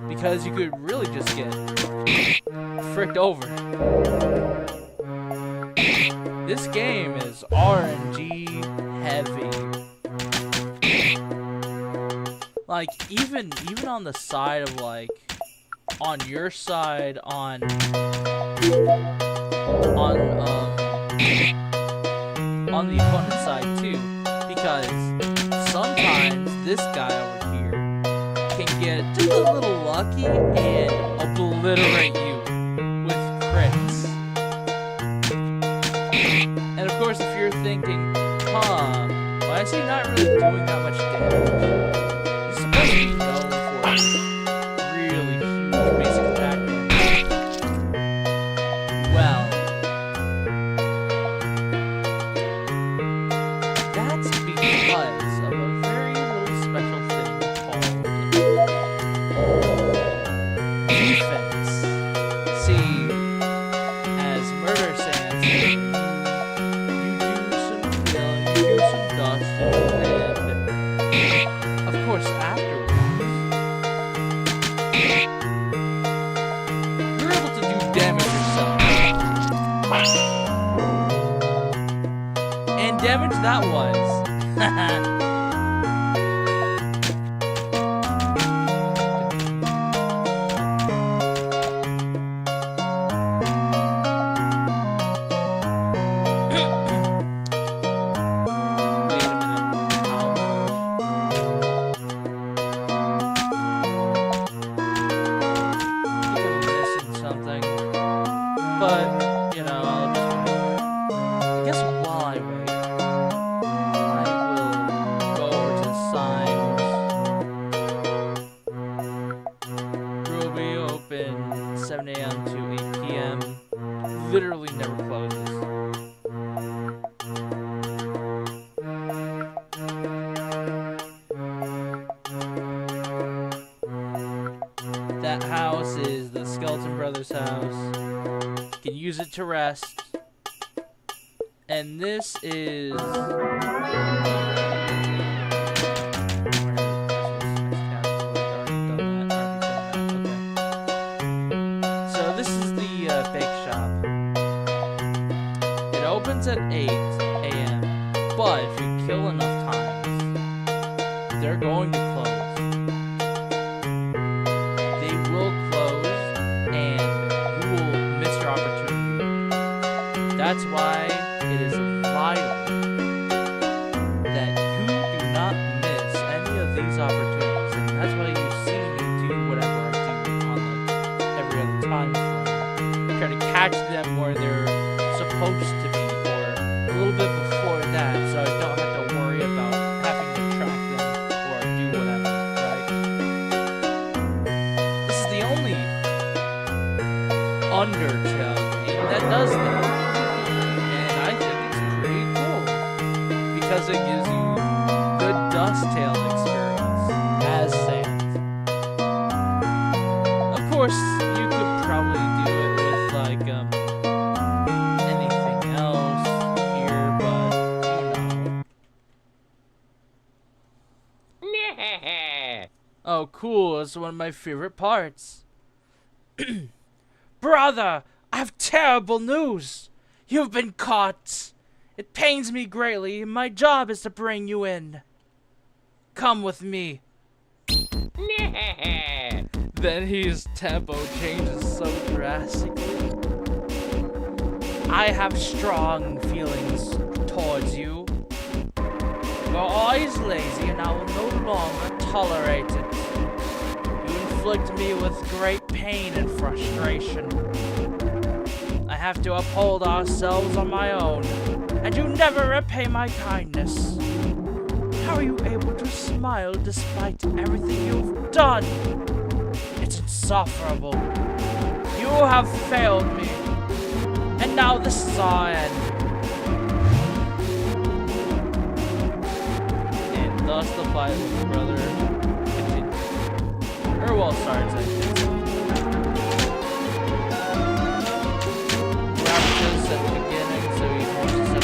Because you could really just get fricked over. This game is RNG heavy. Like even on the side of like on your side on the opponent's side too, because sometimes this guy over here can get just a little lucky and obliterate you with crits. And of course, if you're thinking, why is he not really doing that much damage? He's supposed to be known for really huge basic attack damage. Well, that's because of a very little special thing called defense. See, as Murder Sans, you do some killing, you do some dusting, and of course afterwards, you're able to do damage yourself. And damage that was. Wait a minute. How much? But, you know, I'll just wait. I guess while I wait, I will go over to signs. Will be open 7 a.m. to 8 p.m. Literally never closes. That house is the Skeleton Brothers' house. You can use it to rest. And this is... So this is the bake shop. It opens at 8 a.m. But if you kill enough times, they're going to close. They will close, and you will miss your opportunity. That's why it is vital that you do not miss any of these opportunities, and that's why you see me do whatever I do on like every other time frame. Try to catch them where they're supposed to be, or a little bit before that, so I don't have to worry about having to track them or do whatever, right? This is the only Undertale game that does that. Because it gives you good dusttalejustus experience as Sans. Of course, you could probably do it with like anything else here, but you know. Oh, cool! It's one of my favorite parts. Brother, I have terrible news. You've been caught. It pains me greatly. My job is to bring you in. Come with me. Then his tempo changes so drastically. I have strong feelings towards you. You're always lazy, and I will no longer tolerate it. You inflict me with great pain and frustration. I have to uphold ourselves on my own. And you never repay my kindness. How are you able to smile despite everything you've done? It's insufferable. You have failed me. And now this is our end. And thus the fight with his brother continues. Or well, starts, I guess. Raptors at the beginning, so he forces him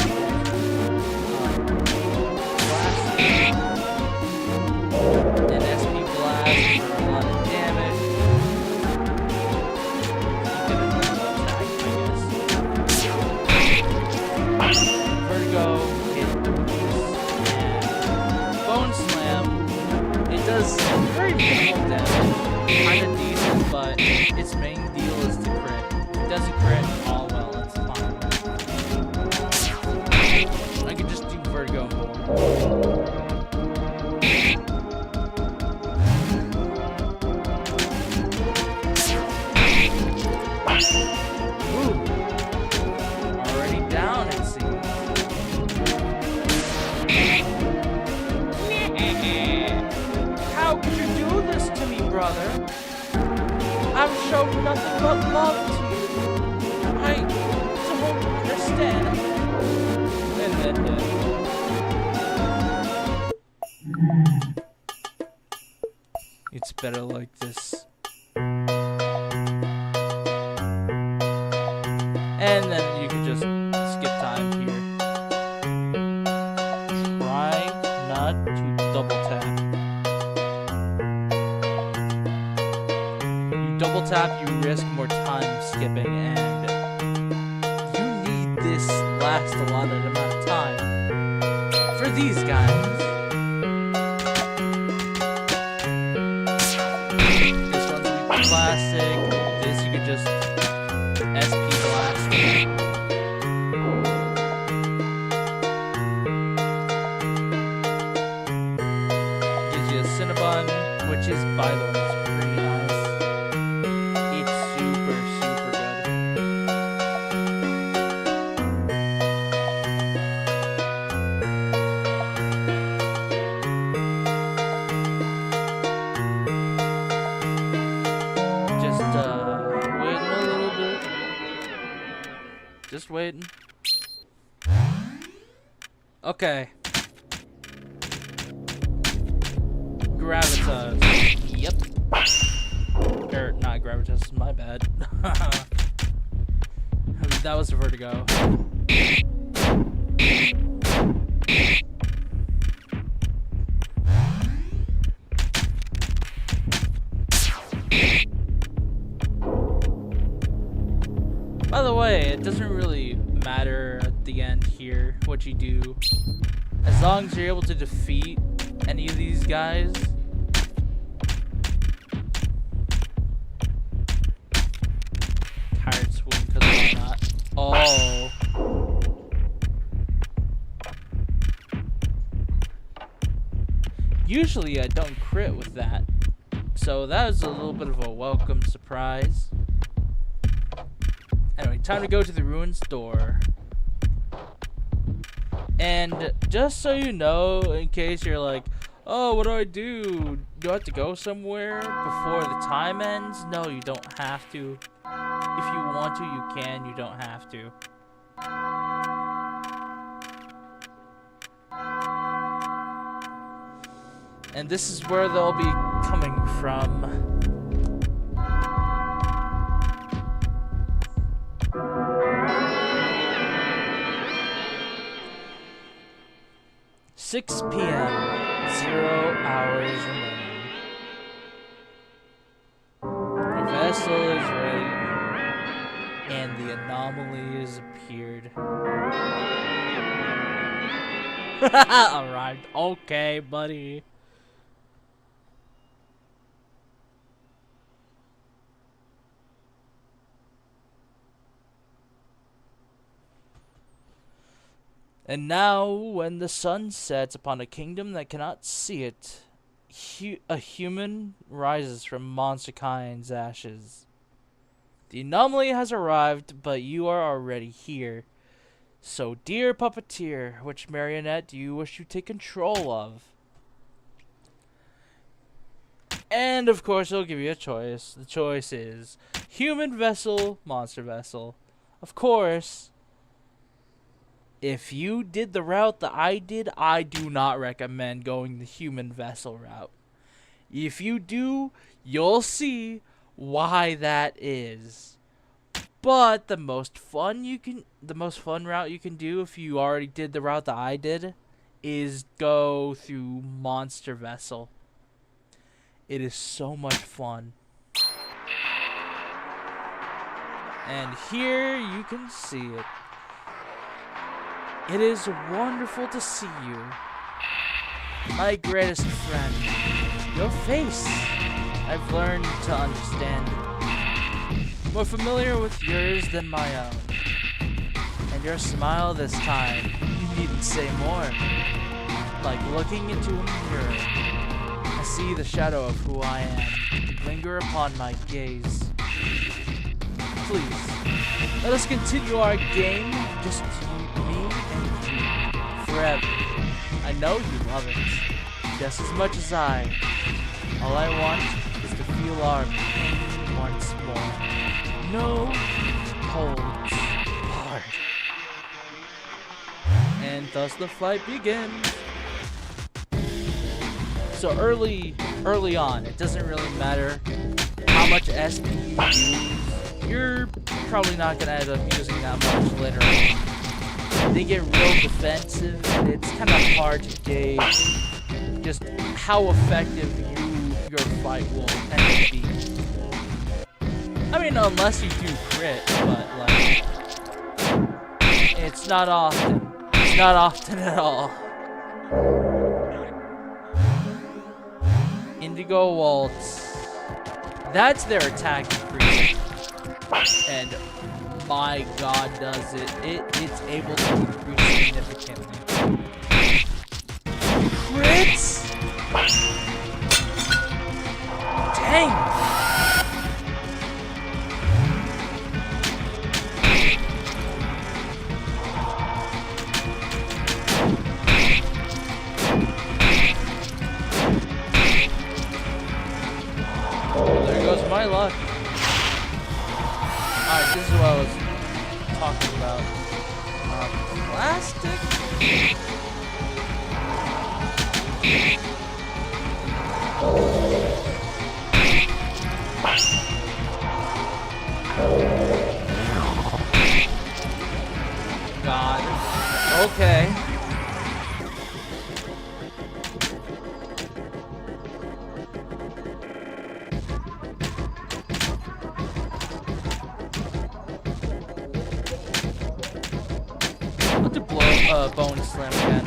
an SP blast for a lot of damage. He did another attack, I guess. Vertigo, hit the boost, and Bone Slam. It does very minimal damage, kind of decent, but its main deal is to crit. It doesn't crit all well, it's fine. I can just do Vertigo more. Already down, it seems. How could you do this to me, brother? I've shown nothing but love to you. I don't understand. And then it's better like this. And then you can just skip time here. Try not to double tap. You double tap, you risk more time skipping, and you need this last allotted amount of time. For these guys. This one's weak plastic. This you can just SP blast. Gives you a Cinnabon, which is, by the way, pretty nice. It's super, super good. just waiting. Okay. Gravitas. Yep. Or not gravitas, my bad. I mean, that was a vertigo. By the way, it doesn't really matter at the end here what you do. As long as you're able to defeat any of these guys. Tired swoon, because why not? Oh. Usually I don't crit with that. So that was a little bit of a welcome surprise. Anyway, time to go to the ruins door. And just so you know, in case you're like, oh, what do I do? Do I have to go somewhere before the time ends? No, you don't have to. If you want to, you can. You don't have to. And this is where they'll be coming from. 6 p.m. 0 hours remaining. Your vessel is ready, and the anomaly has appeared. Alright, okay, buddy. And now, when the sun sets upon a kingdom that cannot see it, a human rises from monsterkind's ashes. The anomaly has arrived, but you are already here. So, dear puppeteer, which marionette do you wish to take control of? And, of course, it'll give you a choice. The choice is human vessel, monster vessel. Of course, if you did the route that I did, I do not recommend going the human vessel route. If you do, you'll see why that is. But the most fun route you can do if you already did the route that I did is go through monster vessel. It is so much fun. And here you can see it. It is wonderful to see you, my greatest friend. Your face, I've learned to understand. More familiar with yours than my own. And your smile this time, you needn't say more. Like looking into a mirror, I see the shadow of who I am linger upon my gaze. Please, let us continue our game, just me and you, forever. I know you love it, just as much as I. All I want is to feel our pain once more. No holds barred. And thus the fight begins. So early on, it doesn't really matter how much SP you use. You're probably not going to end up using that much later on. They get real defensive, and it's kind of hard to gauge just how effective your fight will end up being. I mean, unless you do crit, but like, it's not often. It's not often at all. Indigo Waltz. That's their attack increase. And my god, does it. It's able to increase significantly. Crits? Dang! There goes my luck. Alright, this is what I was talking about. Plastic? God. Okay. I'll do bone slam again.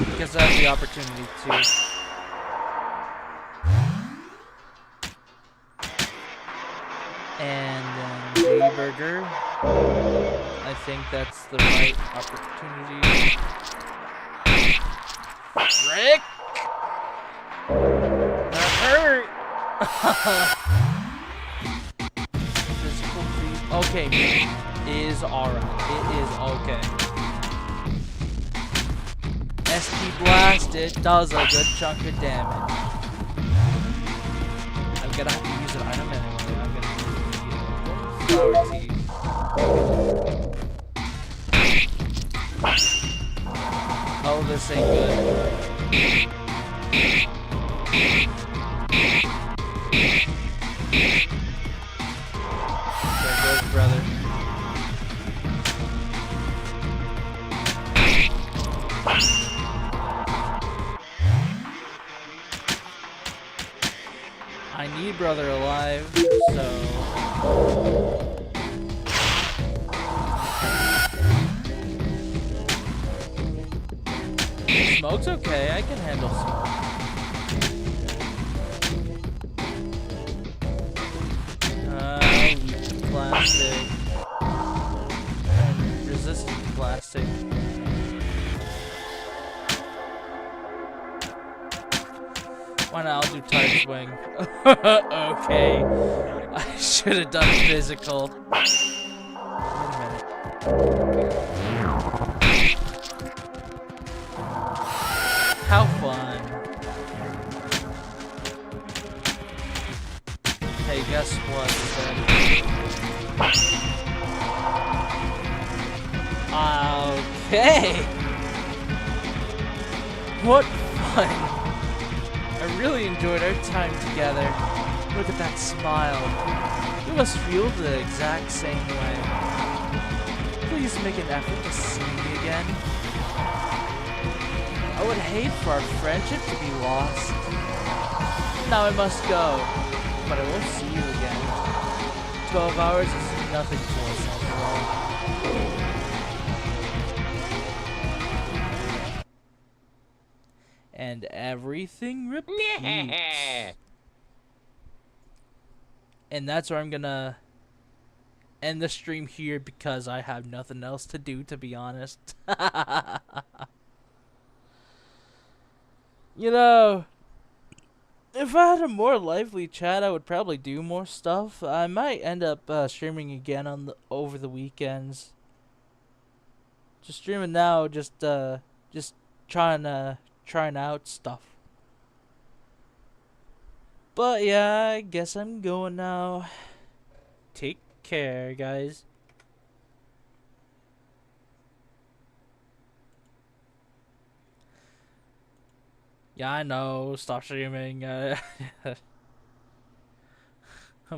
Because I have the opportunity to. And then burger. I think that's the right opportunity. Rick! That hurt! Physical freeze. Okay, is alright. It is okay. SP Blast, it does a good chunk of damage. I'm gonna have to use an item anyway. I'm gonna use flower tea. Oh, this ain't good. There goes brother. I need brother alive, so... Smoke's okay, I can handle smoke. Plastic. And resistant plastic. Why not? I'll do tight swing. Okay. I should have done physical. Wait a minute. How fun. Hey, guess what? Okay. What fun. I really enjoyed our time together. Look at that smile. You must feel the exact same way. Please make an effort to see me again. I would hate for our friendship to be lost. Now I must go, but I will see you again. 12 hours is nothing to us after all. And everything repeats. And that's where I'm gonna end the stream here because I have nothing else to do, to be honest. You know, if I had a more lively chat, I would probably do more stuff. I might end up streaming again on over the weekends. Just streaming now, just trying out stuff. But yeah, I guess I'm going now. Take care, guys. Yeah, I know. Stop streaming.